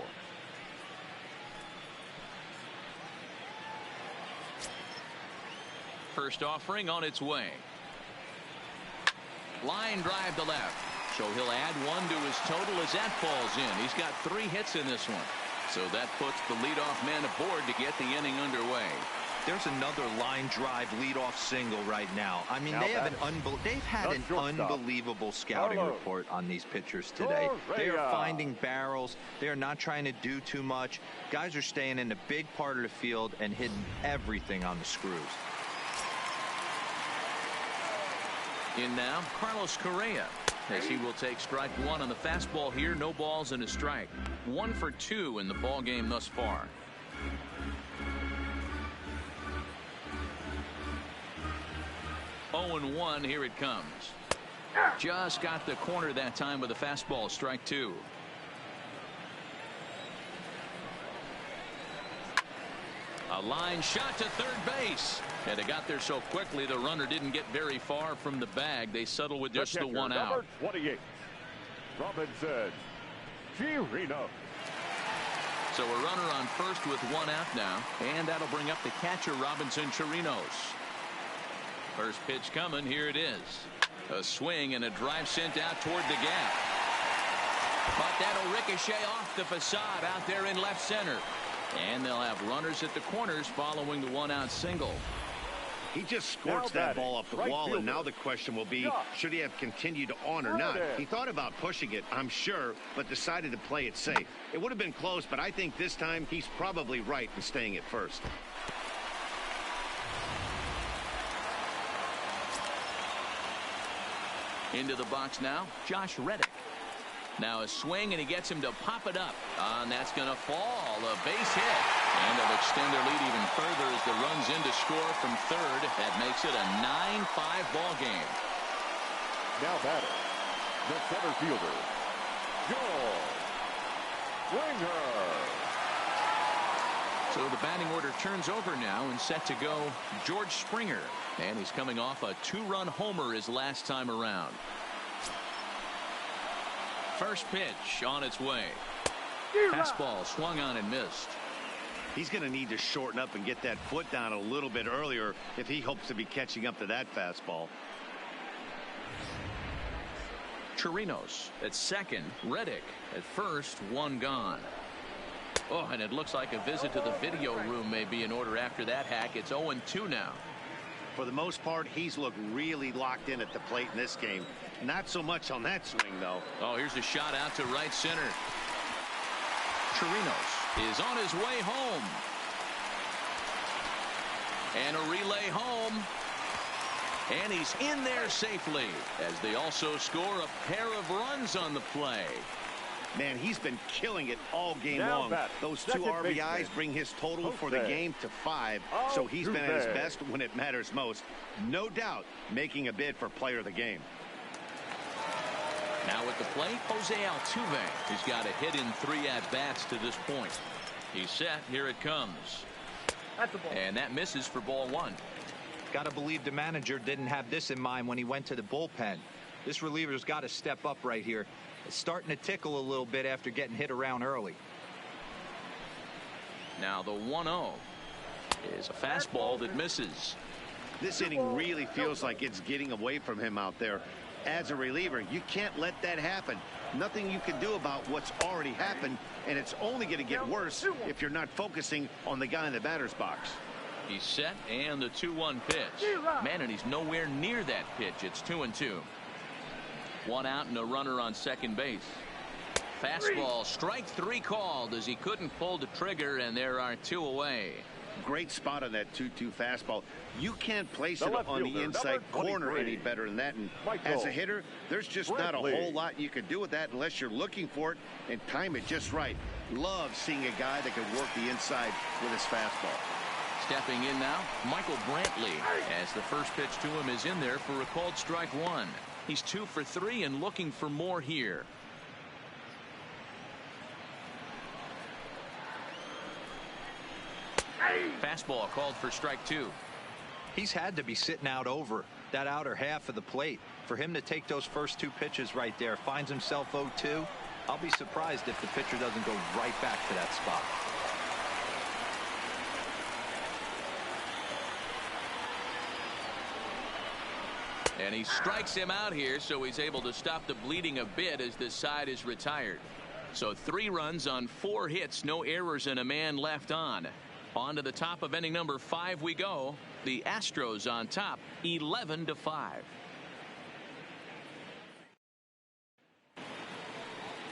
First offering on its way. Line drive to left. So he'll add one to his total as that falls in. He's got 3 hits in this one. So that puts the leadoff man aboard to get the inning underway. There's another line drive leadoff single right now. I mean, they've had an unbelievable scouting report on these pitchers today. They are finding barrels. They are not trying to do too much. Guys are staying in the big part of the field and hitting everything on the screws. In now, Carlos Correa, as he will take strike 1 on the fastball here. No balls and a strike. 1 for 2 in the ball game thus far. Oh, and 1. Here it comes. Just got the corner that time with a fastball. Strike 2. A line shot to third base. And it got there so quickly the runner didn't get very far from the bag. They settle with just the 1 out. Number 28, Robinson Chirino. So a runner on first with 1 out now. And that'll bring up the catcher, Robinson Chirinos. First pitch coming. Here it is. A swing and a drive sent out toward the gap. But that'll ricochet off the facade out there in left center. And they'll have runners at the corners following the 1-out single. He just scorched that ball off the wall, and now the question will be, should he have continued on or not? He thought about pushing it, I'm sure, but decided to play it safe. It would have been close, but I think this time he's probably right in staying at first. Into the box now, Josh Reddick. Now a swing, and he gets him to pop it up. And that's going to fall. A base hit. And they'll extend their lead even further as the run's in to score from third. That makes it a 9-5 ball game. Now batter, the center fielder, George Springer. So the batting order turns over now and set to go George Springer. And he's coming off a 2-run homer his last time around. First pitch on its way. Fastball swung on and missed. He's going to need to shorten up and get that foot down a little bit earlier if he hopes to be catching up to that fastball. Chirinos at second. Reddick at first. 1 gone. Oh, and it looks like a visit to the video room may be in order after that hack. It's 0-2 now. For the most part, he's looked really locked in at the plate in this game. Not so much on that swing, though. Oh, here's a shot out to right center. Chirinos is on his way home. And a relay home. And he's in there safely as they also score a pair of runs on the play. Man, he's been killing it all game long. Those 2 RBIs bring his total for the game to 5. So he's been at his best when it matters most. No doubt making a bid for player of the game. Now at the plate, Jose Altuve. He's got a hit in 3 at-bats to this point. He's set. Here it comes. And that misses for ball 1. Got to believe the manager didn't have this in mind when he went to the bullpen. This reliever's got to step up right here. It's starting to tickle a little bit after getting hit around early. Now the 1-0 is a fastball that misses. This inning really feels like it's getting away from him out there. As a reliever, you can't let that happen. Nothing you can do about what's already happened, and it's only going to get worse if you're not focusing on the guy in the batter's box. He's set, and the 2-1 pitch. Man, and he's nowhere near that pitch. It's 2-2. 1 out and a runner on second base. Fastball, strike 3 called as he couldn't pull the trigger, and there are 2 away. Great spot on that 2-2 fastball. You can't place it on the inside corner any better than that. And as a hitter, there's just not a whole lot you can do with that unless you're looking for it and time it just right. Love seeing a guy that can work the inside with his fastball. Stepping in now, Michael Brantley, as the first pitch to him is in there for a called strike 1. He's 2 for 3 and looking for more here. Fastball called for strike 2. He's had to be sitting out over that outer half of the plate. For him to take those first 2 pitches right there, finds himself 0-2. I'll be surprised if the pitcher doesn't go right back to that spot. And he strikes him out here, so he's able to stop the bleeding a bit as this side is retired. So 3 runs on 4 hits, no errors, and a man left on. On to the top of inning number 5 we go. The Astros on top, 11-5.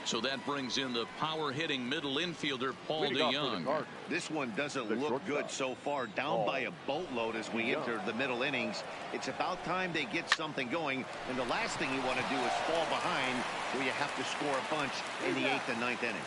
So that brings in the power-hitting middle infielder, Paul DeYoung. This one doesn't look good so far. Down by a boatload as we enter the middle innings. It's about time they get something going. And the last thing you want to do is fall behind where you have to score a bunch in the 8th and 9th inning.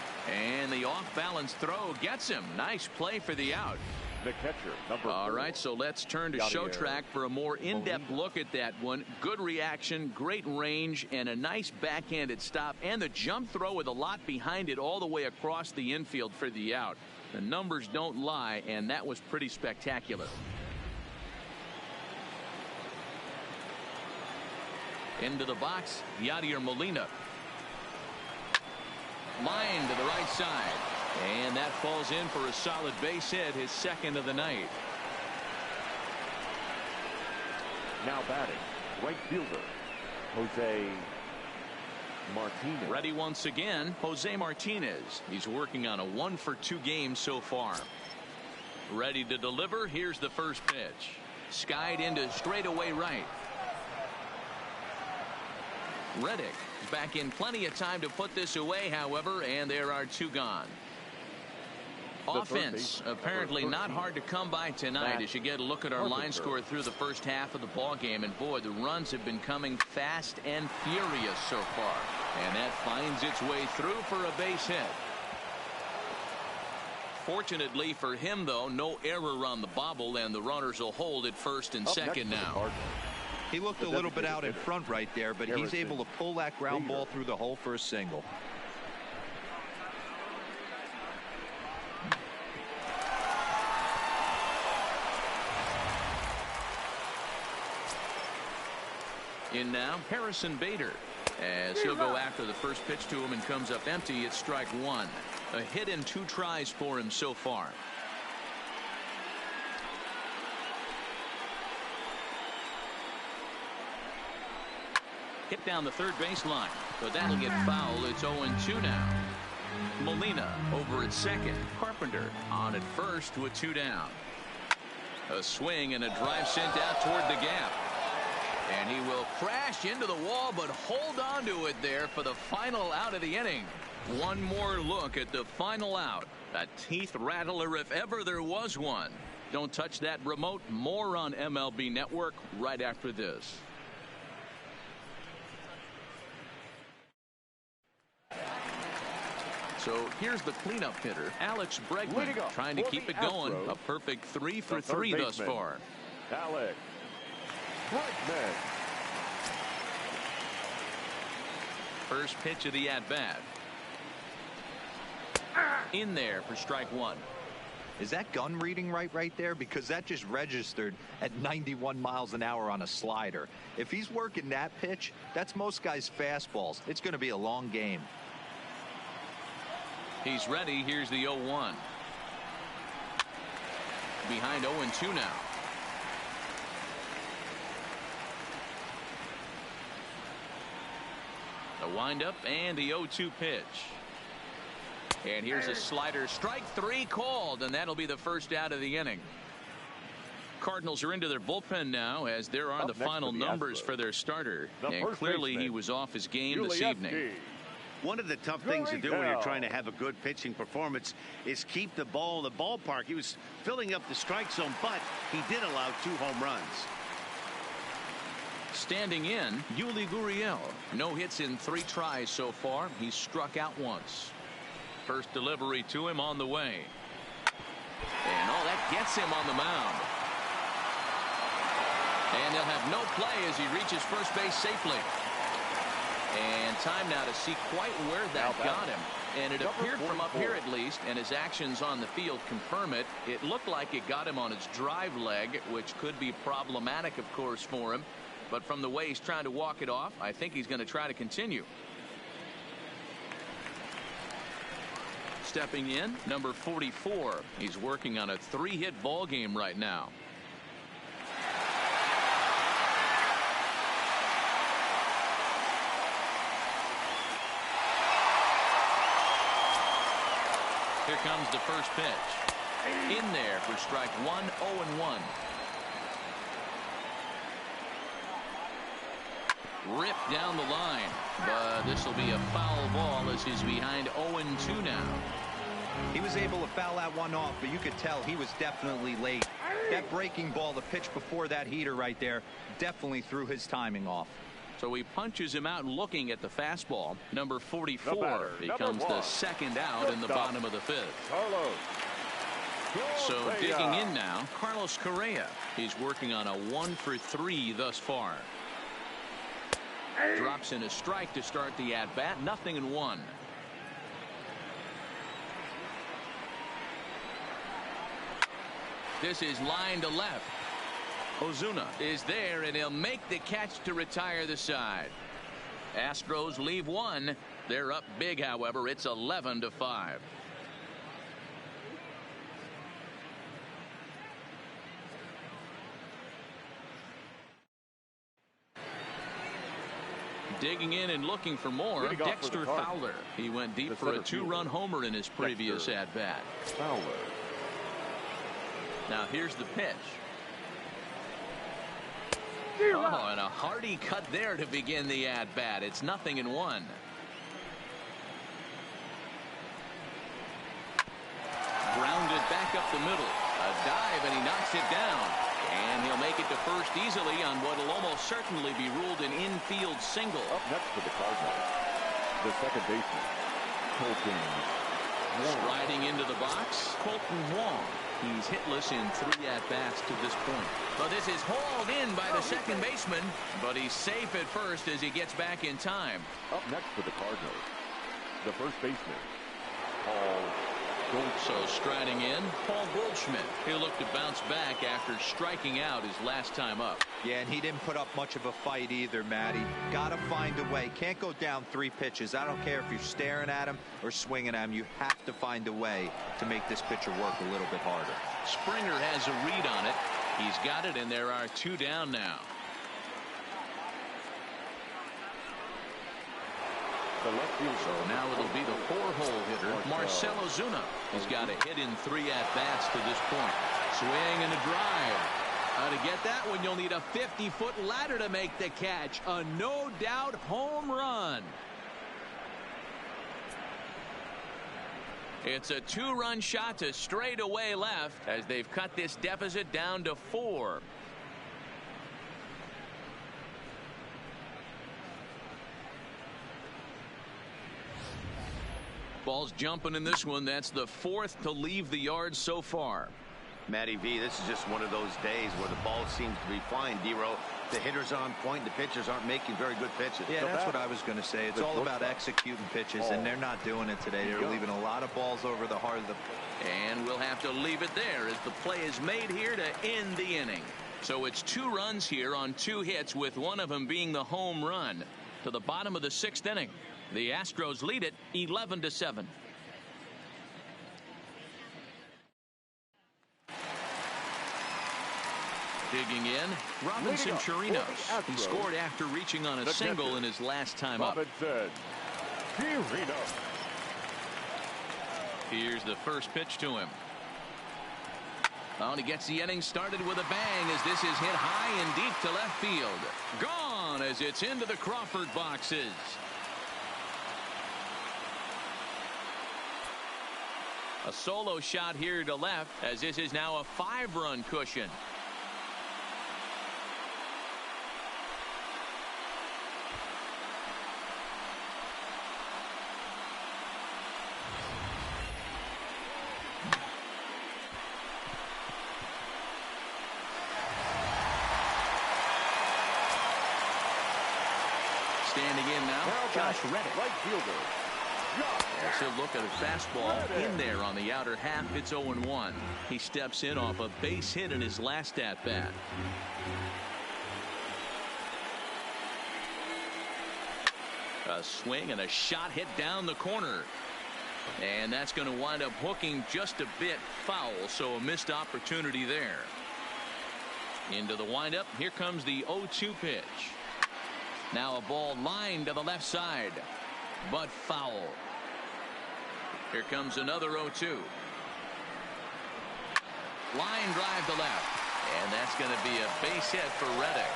And the off-balance throw gets him. Nice play for the out. The catcher, number 4. All right, so let's turn to show track for a more in-depth look at that one. Good reaction, great range, and a nice backhanded stop, and the jump throw with a lot behind it all the way across the infield for the out. The numbers don't lie, and that was pretty spectacular. Into the box, Yadier Molina. Line to the right side. And that falls in for a solid base hit, his 2nd of the night. Now batting, right fielder, Jose Martinez. Ready once again, Jose Martinez. He's working on a 1-for-2 game so far. Ready to deliver. Here's the first pitch. Skied into straightaway right. Reddick is back in plenty of time to put this away, however, and there are 2 gone. Offense apparently not hard to come by tonight as you get a look at our line score through the first half of the ball game, and boy, the runs have been coming fast and furious so far, and that finds its way through for a base hit. Fortunately for him, though, no error on the bobble, and the runners will hold at first and second now. He looked a little bit out in front right there, but he's able to pull that ground ball through the hole for a single. In now, Harrison Bader, as he'll go after the first pitch to him and comes up empty. It's strike 1. A hit and 2 tries for him so far. Hit down the third baseline, but that'll get foul. It's 0-2 now. Molina over at second. Carpenter on at first with 2 down. A swing and a drive sent out toward the gap. And he will crash into the wall, but hold on to it there for the final out of the inning. One more look at the final out. A teeth rattler if ever there was one. Don't touch that remote. More on MLB Network right after this. So here's the cleanup hitter, Alex Bregman, trying to keep it going. A perfect 3 for 3 thus far. Alex Bregman. First pitch of the at-bat. In there for strike 1. Is that gun reading right there? Because that just registered at 91 miles an hour on a slider. If he's working that pitch, that's most guys' fastballs. It's going to be a long game. He's ready. Here's the 0-1. Behind 0-2 now. The windup and the 0-2 pitch. And here's a slider. Strike 3 called, and that'll be the first out of the inning. Cardinals are into their bullpen now, as there are the final numbers for their starter. And clearly he was off his game this evening. One of the tough things to do when you're trying to have a good pitching performance is keep the ball in the ballpark. He was filling up the strike zone, but he did allow 2 home runs. Standing in, Yuli Gurriel. No hits in 3 tries so far. He's struck out once. First delivery to him on the way. And that gets him on the mound. And they'll have no play as he reaches first base safely. And time now to see quite where that got him. And it appeared from up here at least, and his actions on the field confirm it. It looked like it got him on his drive leg, which could be problematic, of course, for him. But from the way he's trying to walk it off, I think he's going to try to continue. Stepping in, number 44. He's working on a 3-hit ball game right now. Here comes the first pitch. In there for strike one, 0-1. Ripped down the line, but this will be a foul ball as he's behind 0-2 now. He was able to foul that one off, but you could tell he was definitely late. That breaking ball, the pitch before that heater right there, definitely threw his timing off. So he punches him out looking at the fastball. Number 44 becomes the second out in the bottom of the fifth. So digging in now, Carlos Correa. He's working on a 1-for-3 thus far. Drops in a strike to start the at-bat. 0-1. This is line to left. Ozuna is there, and he'll make the catch to retire the side. Astros leave one. They're up big, however. It's 11-5. Digging in and looking for more, Dexter Fowler. He went deep for a 2-run homer in his previous at-bat. Now here's the pitch. Oh, and a hearty cut there to begin the at-bat. It's 0-1. Grounded back up the middle. A dive, and he knocks it down. And he'll make it to first easily on what will almost certainly be ruled an infield single. Up next for the Cardinals, the second baseman, Colton Wong. Striding into the box, Colton Wong. He's hitless in 3 at-bats to this point. But this is hauled in by the second baseman, but he's safe at first as he gets back in time. Up next for the Cardinals, the first baseman, Paul Goldschmidt. So striding in, Paul Goldschmidt. He'll look to bounce back after striking out his last time up. Yeah, and he didn't put up much of a fight either, Matty. Got to find a way. Can't go down 3 pitches. I don't care if you're staring at him or swinging at him. You have to find a way to make this pitcher work a little bit harder. Springer has a read on it. He's got it, and there are 2 down now. The left field. So now it'll be the 4-hole hitter, Marcell Ozuna. He's got a hit in 3 at-bats to this point. Swing and a drive. To get that one, you'll need a 50-foot ladder to make the catch. A no-doubt home run. It's a 2-run shot to straightaway left as they've cut this deficit down to 4. Ball's jumping in this one. That's the 4th to leave the yard so far. Matty V, this is just one of those days where the ball seems to be flying. D-Row, the hitter's on point. The pitchers aren't making very good pitches. Yeah, that's what I was going to say. It's all about executing pitches, and they're not doing it today. They're leaving a lot of balls over the heart of the plate. And we'll have to leave it there as the play is made here to end the inning. So it's 2 runs here on 2 hits, with one of them being the home run. To the bottom of the 6th inning. The Astros lead it 11-7. Digging in, Robinson Chirinos. He scored after reaching on a single in his last time up. Here's the first pitch to him. Oh, and he gets the inning started with a bang as this is hit high and deep to left field. Gone as it's into the Crawford boxes. A solo shot here to left as this is now a 5-run cushion. Standing in now, Josh Reddick. Right fielder. As he'll look at a fastball in there on the outer half. It's 0-1. He steps in off a base hit in his last at-bat. A swing and a shot hit down the corner. And that's going to wind up hooking just a bit foul, so a missed opportunity there. Into the windup. Here comes the 0-2 pitch. Now a ball lined to the left side, but foul. Here comes another 0-2. Line drive to left. And that's going to be a base hit for Reddick.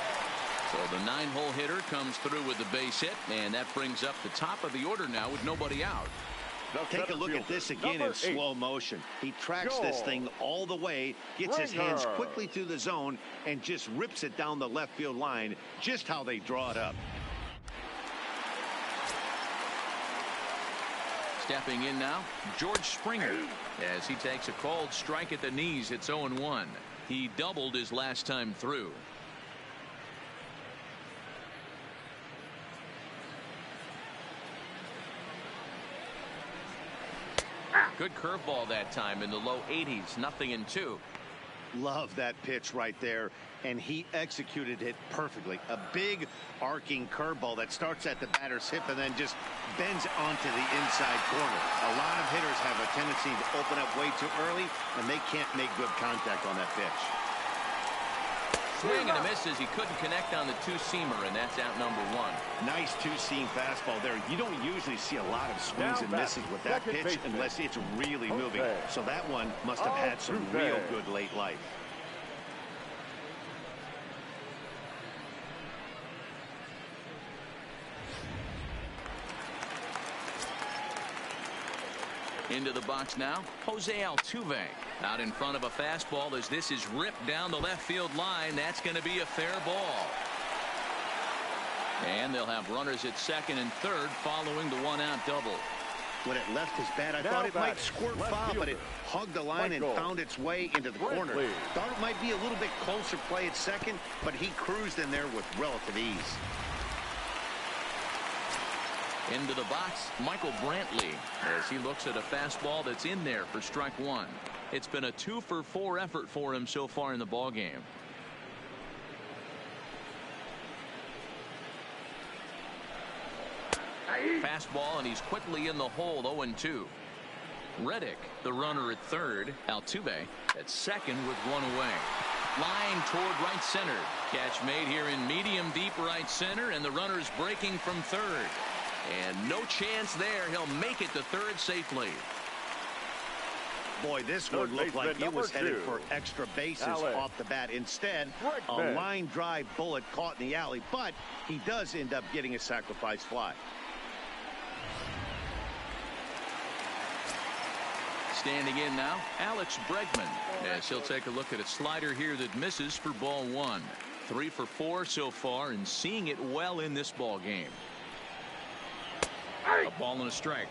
So the 9-hole hitter comes through with the base hit, and that brings up the top of the order now with nobody out. Take a look at this again in slow motion. He tracks this thing all the way, gets his hands quickly through the zone, and just rips it down the left field line, just how they draw it up. Stepping in now, George Springer, as he takes a called strike at the knees. It's 0-1. He doubled his last time through. Good curveball that time in the low 80s. 0-2. Love that pitch right there, and he executed it perfectly. A big arcing curveball that starts at the batter's hip and then just bends onto the inside corner. A lot of hitters have a tendency to open up way too early, and they can't make good contact on that pitch. Swing and a miss as he couldn't connect on the two-seamer, and that's out number 1. Nice two-seam fastball there. You don't usually see a lot of swings and misses with that pitch unless it's really moving. So that one must have had some real good late life. Into the box now, Jose Altuve out in front of a fastball as this is ripped down the left field line. That's going to be a fair ball. And they'll have runners at second and third following the one-out double. When it left his bat, I thought it might squirt foul, but it hugged the line and found its way into the corner. Thought it might be a little bit closer play at second, but he cruised in there with relative ease. Into the box, Michael Brantley, as he looks at a fastball that's in there for strike 1. It's been a 2-for-4 effort for him so far in the ballgame. Fastball, and he's quickly in the hole. 0-2. Reddick, the runner at third. Altuve at second with one away. Line toward right center. Catch made here in medium deep right center, and the runner's breaking from third. And no chance there. He'll make it to third safely. Boy, this one looked like it was headed for extra bases off the bat. Instead, a line drive bullet caught in the alley, but he does end up getting a sacrifice fly. Standing in now, Alex Bregman, as he'll take a look at a slider here that misses for ball 1. 3 for 4 so far, and seeing it well in this ball game. A ball and a strike.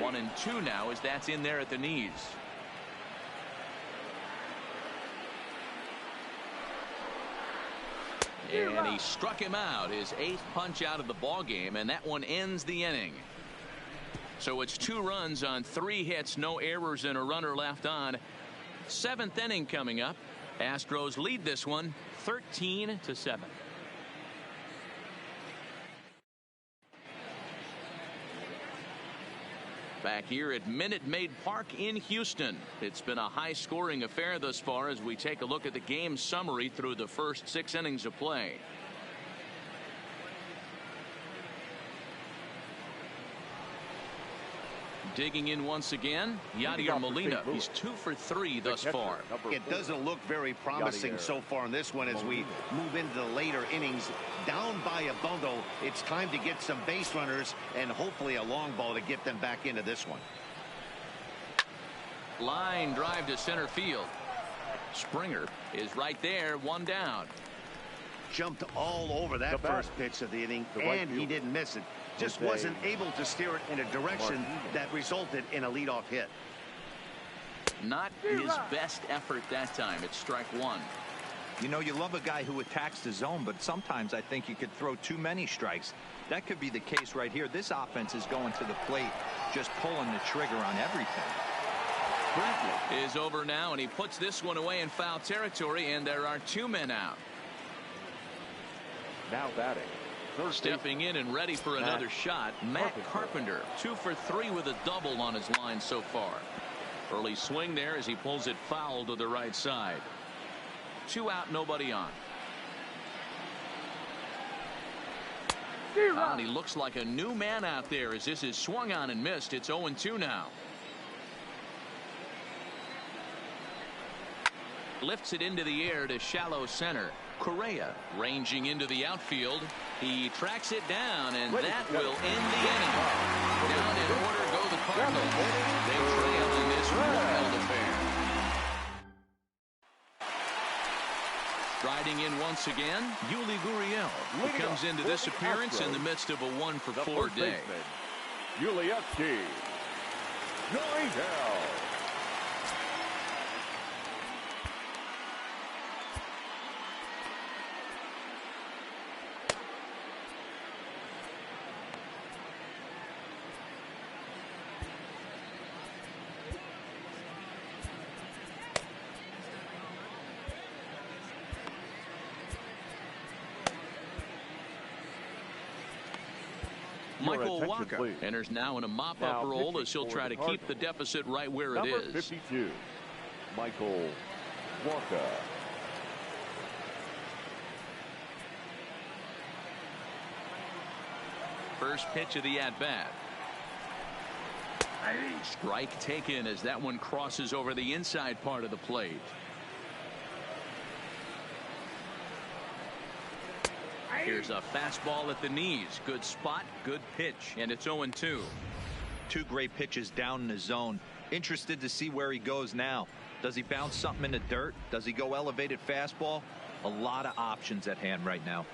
One and 2 now as that's in there at the knees. And he struck him out, his 8th punch out of the ball game, and that one ends the inning. So it's 2 runs on 3 hits, no errors, and a runner left on. 7th inning coming up. Astros lead this one 13-7. Back here at Minute Maid Park in Houston. It's been a high-scoring affair thus far as we take a look at the game summary through the first 6 innings of play. Digging in once again, Yadier Molina. He's 2 for 3 thus far. It doesn't look very promising so far in this one as we move into the later innings. Down by a bundle, it's time to get some base runners and hopefully a long ball to get them back into this one. Line drive to center field. Springer is right there, 1 down. Jumped all over that first pitch of the inning, and he didn't miss it. Just wasn't able to steer it in a direction that resulted in a leadoff hit. Not his best effort that time. It's strike 1. You know, you love a guy who attacks the zone, but sometimes I think you could throw too many strikes. That could be the case right here. This offense is going to the plate, just pulling the trigger on everything. Brantley is over now, and he puts this one away in foul territory, and there are 2 men out. Now batting. Stepping in and ready for another shot, Matt Carpenter. 2 for 3 with a double on his line so far. Early swing there as he pulls it foul to the right side. 2 out, nobody on. And he looks like a new man out there as this is swung on and missed. It's 0-2 now. Lifts it into the air to shallow center. Correa ranging into the outfield. He tracks it down, and that will end the inning. Down in order go the Cardinals. They trail in this wild affair. Striding in once again, Yuli Gurriel, who comes into this appearance in the midst of a 1-for-4 day. Yuli Gurriel. Michael Walker enters now in a mop-up role as he'll try to keep the deficit right where it is. 52, Michael Walker. First pitch of the at-bat. Strike taken as that one crosses over the inside part of the plate. Here's a fastball at the knees. Good spot, good pitch, and it's 0-2. Two great pitches down in the zone. Interested to see where he goes now. Does he bounce something in the dirt? Does he go elevated fastball? A lot of options at hand right now.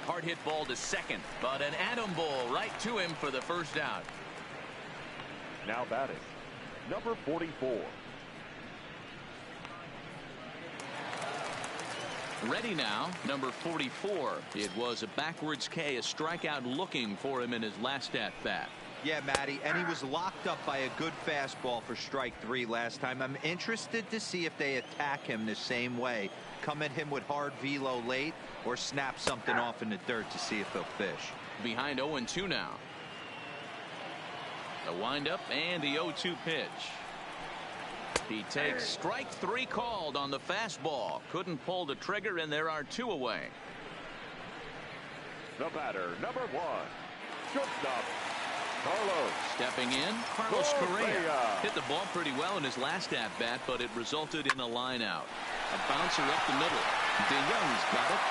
Hard hit ball to second, but an atom ball right to him for the first out. Now batting, number 44. Ready now, number 44. It was a backwards K, a strikeout looking for him in his last at-bat. Yeah, Matty, and he was locked up by a good fastball for strike 3 last time. I'm interested to see if they attack him the same way. Come at him with hard velo late or snap something off in the dirt to see if he'll fish. Behind 0-2 now. The windup and the 0-2 pitch. He takes strike 3 called on the fastball. Couldn't pull the trigger, and there are 2 away. The batter, number 1, shortstop, Carlos. Stepping in, Carlos Correa. Hit the ball pretty well in his last at-bat, but it resulted in a line out. A bouncer up the middle. DeYoung's got it.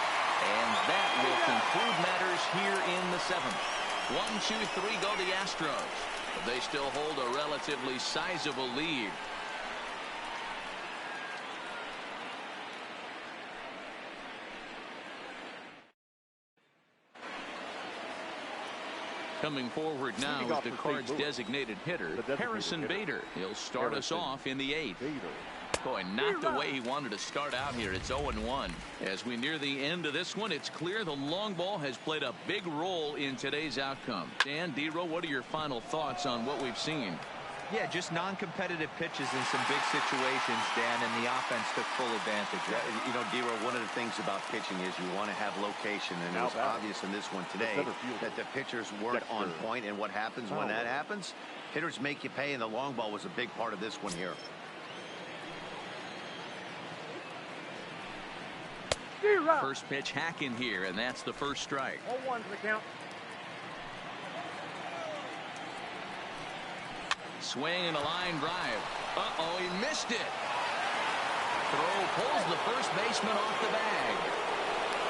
And that will conclude matters here in the 7th. 1, 2, 3 go the Astros. But they still hold a relatively sizable lead. Coming forward now is the Cards' designated hitter, Harrison Bader. He'll start us off in the 8th. Boy, not the way he wanted to start out here. It's 0-1. As we near the end of this one, it's clear the long ball has played a big role in today's outcome. Dan, D-Row, what are your final thoughts on what we've seen? Yeah, just non-competitive pitches in some big situations, Dan, and the offense took full advantage. Yeah, you know, D-Row, one of the things about pitching is you want to have location, and it was obvious in this one today that the pitchers weren't on point, and what happens when that happens? Hitters make you pay, and the long ball was a big part of this one here. First pitch hacking here, and that's the first strike. 0-1 to the count. Swing and a line drive. Uh-oh, he missed it. Throw pulls the first baseman off the bag.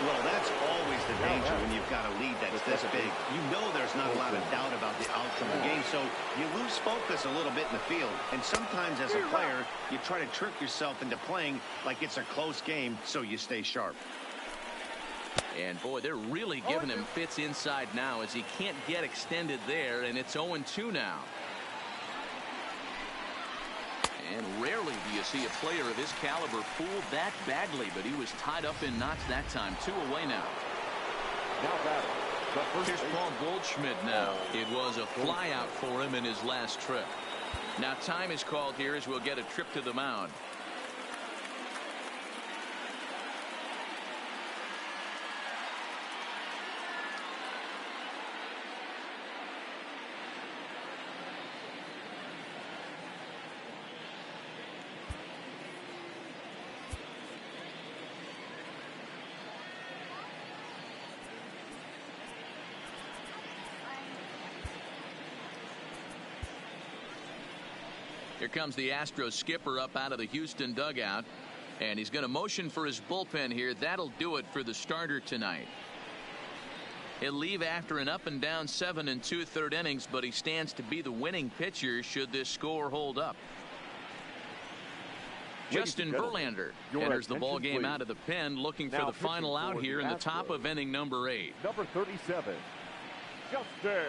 Well, that's always the danger when you've got a lead that's this big. You know there's not a lot of doubt about the outcome of the game, so you lose focus a little bit in the field. And sometimes as a player, you try to trick yourself into playing like it's a close game so you stay sharp. And boy, they're really giving him fits inside now as he can't get extended there, and it's 0-2 now. And rarely do you see a player of his caliber fooled that badly, but he was tied up in knots that time. 2 away now. Here's Paul Goldschmidt now. It was a flyout for him in his last trip. Now time is called here as we'll get a trip to the mound. Here comes the Astros skipper up out of the Houston dugout, and he's going to motion for his bullpen here. That'll do it for the starter tonight. He'll leave after an up and down 7 2/3 innings, but he stands to be the winning pitcher should this score hold up. Justin Verlander enters the ball game out of the pen, looking for the final out here in the top of inning number 8. Number 37, Justin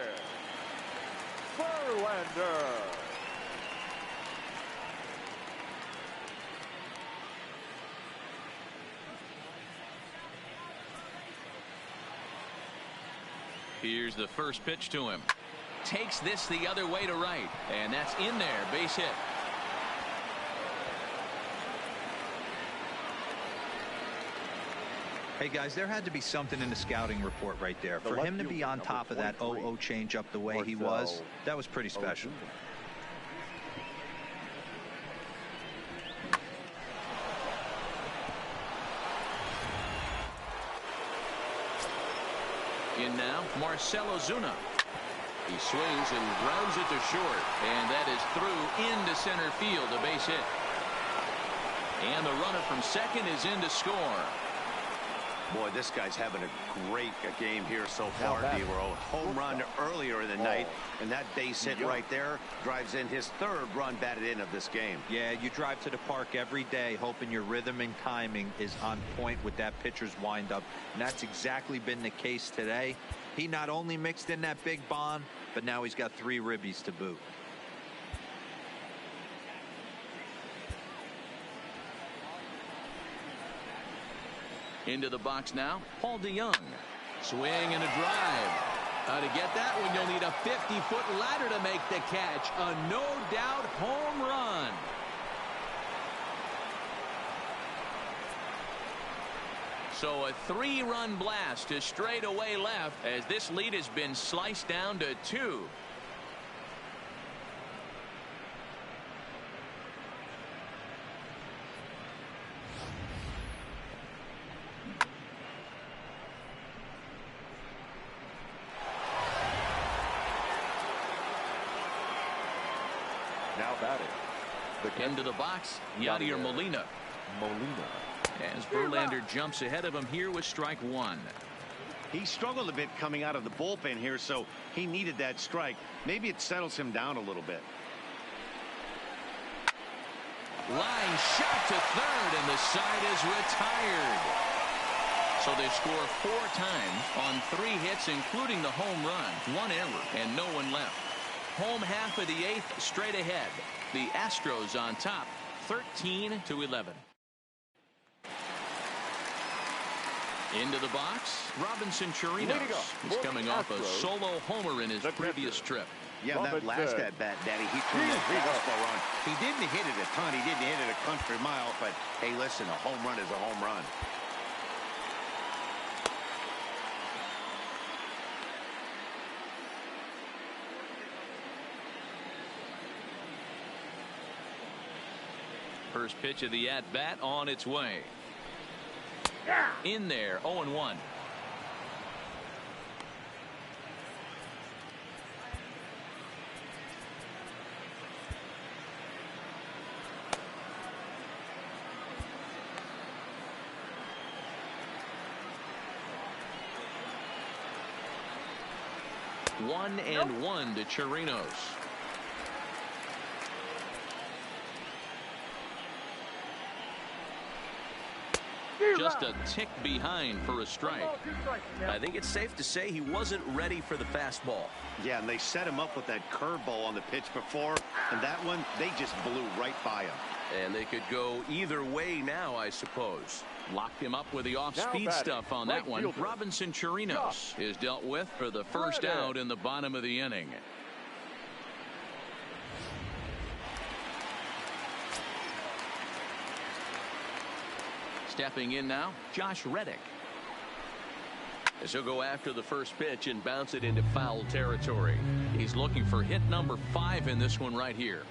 Verlander. Here's the first pitch to him. Takes this the other way to right, and that's in there. Base hit. Hey guys, there had to be something in the scouting report right there. For him to be on top of that 0-0 change up the way he was, that was pretty special. In now, Marcell Ozuna. He swings and grounds it to short, and that is through into center field, a base hit. And the runner from second is in to score. Boy, this guy's having a great game here so far. He were a home run earlier in the night, and that base hit right there drives in his 3rd run batted in of this game. Yeah, you drive to the park every day hoping your rhythm and timing is on point with that pitcher's windup, and that's exactly been the case today. He not only mixed in that big bomb, but now he's got 3 ribbies to boot. Into the box now, Paul DeYoung. Swing and a drive. To get that one, you'll need a 50-foot ladder to make the catch. A no-doubt home run. So a 3-run blast to straightaway left as this lead has been sliced down to 2. Now batting. Into the box, Yadier Molina. As Verlander jumps ahead of him here with strike 1. He struggled a bit coming out of the bullpen here, so he needed that strike. Maybe it settles him down a little bit. Line shot to third, and the side is retired. So they score 4 times on 3 hits, including the home run, 1 error, and no one left. Home half of the 8th straight ahead. The Astros on top, 13-11. Into the box, Robinson Chirinos. He's coming off a solo homer in his previous trip. Yeah, that last at-bat, Daddy, he turned that fastball on. He didn't hit it a ton. He didn't hit it a country mile, but hey, listen, a home run is a home run. First pitch of the at-bat on its way. In there, 0-1. One and one to Chirinos. Just a tick behind for a strike. I think it's safe to say he wasn't ready for the fastball. Yeah, and they set him up with that curveball on the pitch before, and that one, they just blew right by him. And they could go either way now, I suppose. Locked him up with the off-speed stuff on that one. Robinson Chirinos is dealt with for the first out in the bottom of the inning. Stepping in now, Josh Reddick. As he'll go after the first pitch and bounce it into foul territory. He's looking for hit number 5 in this one right here.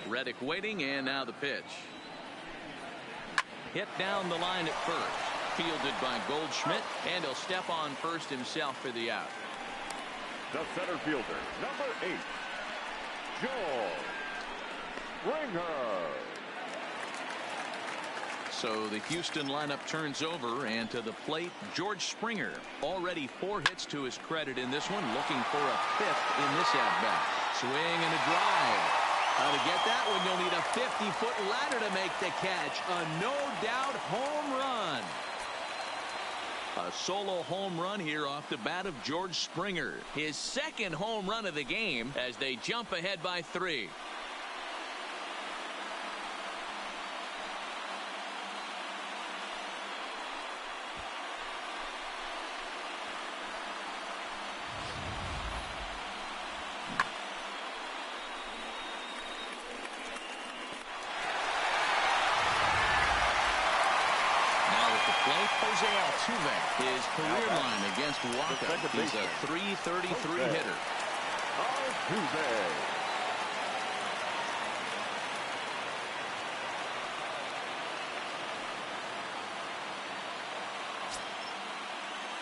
Reddick waiting, and now the pitch. Hit down the line at first. Fielded by Goldschmidt, and he'll step on first himself for the out. The center fielder, number 8, Joel Springer. So the Houston lineup turns over, and to the plate, George Springer. Already 4 hits to his credit in this one, looking for a 5th in this at-bat. Swing and a drive. How to get that one? You'll need a 50-foot ladder to make the catch. A no-doubt home run. A solo home run here off the bat of George Springer. His second home run of the game as they jump ahead by 3. His career line against Waka. He's a .333 hitter. Altuve.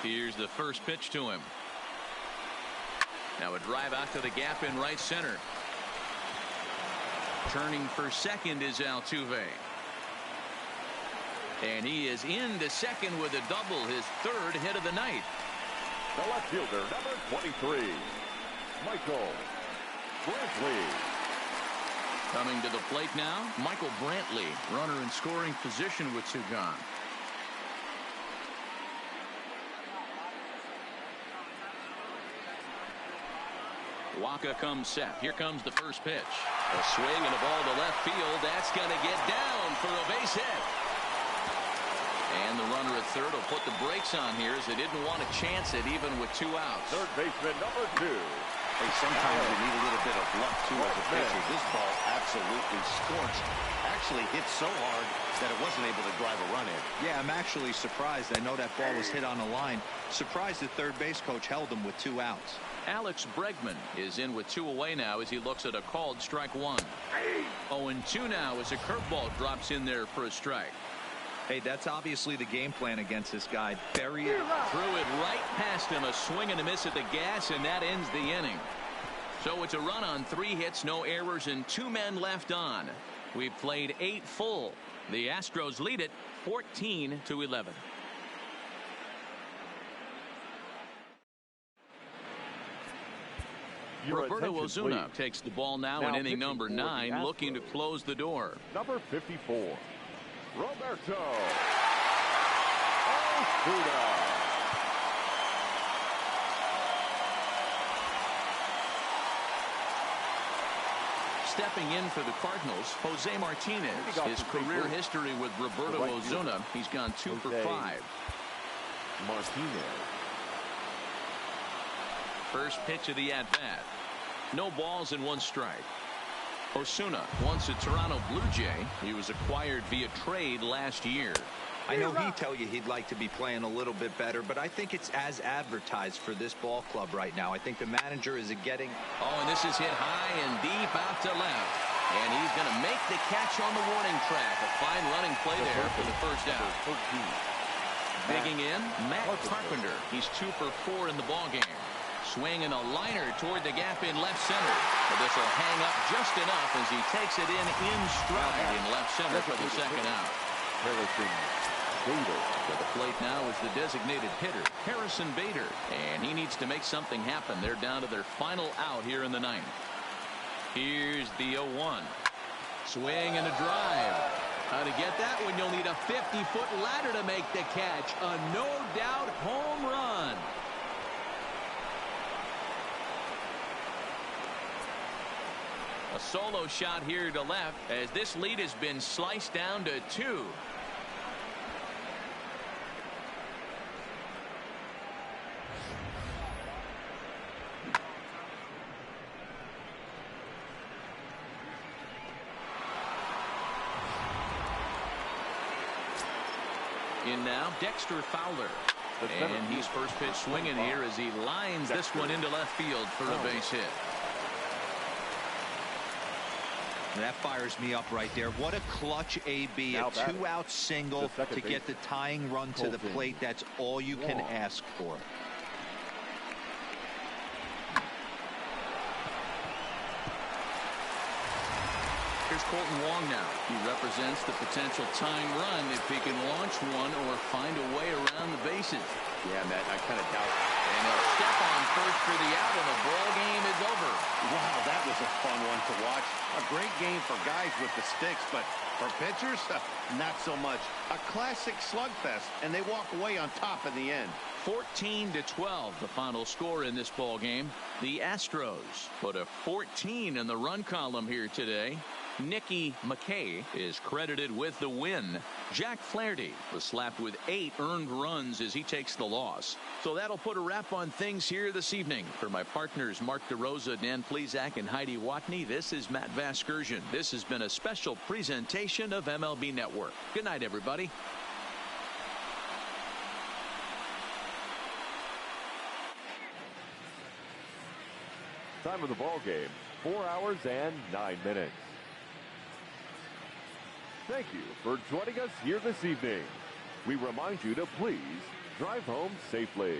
Here's the first pitch to him. Now a drive out to the gap in right center. Turning for second is Altuve. And he is into second with a double, his 3rd hit of the night. The left fielder, number 23, Michael Brantley. Coming to the plate now, Michael Brantley, runner in scoring position with 2 gone. Waka comes set. Here comes the first pitch. A swing and a ball to left field. That's going to get down for a base hit. And the runner at third will put the brakes on here as they didn't want to chance it even with 2 outs. Third baseman number 2. Hey, sometimes you need a little bit of luck too as a pitcher. This ball absolutely scorched. Actually hit so hard that it wasn't able to drive a run in. Yeah, I'm actually surprised. I know that ball was hit on the line. Surprised the third base coach held him with 2 outs. Alex Bregman is in with 2 away now as he looks at a called strike 1. 0-2 now as a curveball drops in there for a strike. Hey, that's obviously the game plan against this guy. Bury it. Threw it right past him. A swing and a miss at the gas, and that ends the inning. So it's a run on 3 hits, no errors, and 2 men left on. We've played 8 full. The Astros lead it 14-11. Roberto Ozuna takes the ball now in inning number 9, looking to close the door. Number 54, Roberto Ozuna. Stepping in for the Cardinals, Jose Martinez. His career history with Roberto Ozuna, he's gone 2 for 5. Martinez. First pitch of the at-bat. No balls and 1 strike. Ozuna, once a Toronto Blue Jay, he was acquired via trade last year. I know he'd tell you he'd like to be playing a little bit better, but I think it's as advertised for this ball club right now. I think the manager is getting... Oh, and this is hit high and deep out to left. And he's going to make the catch on the warning track. A fine running play there for the first out. Digging in, Matt Carpenter. He's 2 for 4 in the ballgame. Swing and a liner toward the gap in left center. But this will hang up just enough as he takes it in stride in left center for the second out. To the plate now is the designated hitter, Harrison Bader. And he needs to make something happen. They're down to their final out here in the 9th. Here's the 0-1. Swing and a drive. How to get that one? You'll need a 50-foot ladder to make the catch. A no-doubt home run. A solo shot here to left as this lead has been sliced down to 2. In now, Dexter Fowler. And he's first pitch swinging here as he lines this one into left field for a base hit. That fires me up right there. What a clutch AB, a 2-out single to get the tying run to the plate. That's all you can ask for. Here's Colton Wong now. He represents the potential tying run if he can launch one or find a way around the bases. Yeah, Matt, I kind of doubt it. And he'll step on first for the out, and the ball game is over. Wow, that was a fun one to watch. A great game for guys with the sticks, but for pitchers, not so much. A classic slugfest, and they walk away on top in the end. 14-12, the final score in this ball game. The Astros put a 14 in the run column here today. Nicky McKay is credited with the win. Jack Flaherty was slapped with 8 earned runs as he takes the loss. So that'll put a wrap on things here this evening. For my partners Mark DeRosa, Dan Plesac, and Heidi Watney, this is Matt Vasgersian. This has been a special presentation of MLB Network. Good night, everybody. Time of the ball game, 4 hours and 9 minutes. Thank you for joining us here this evening. We remind you to please drive home safely.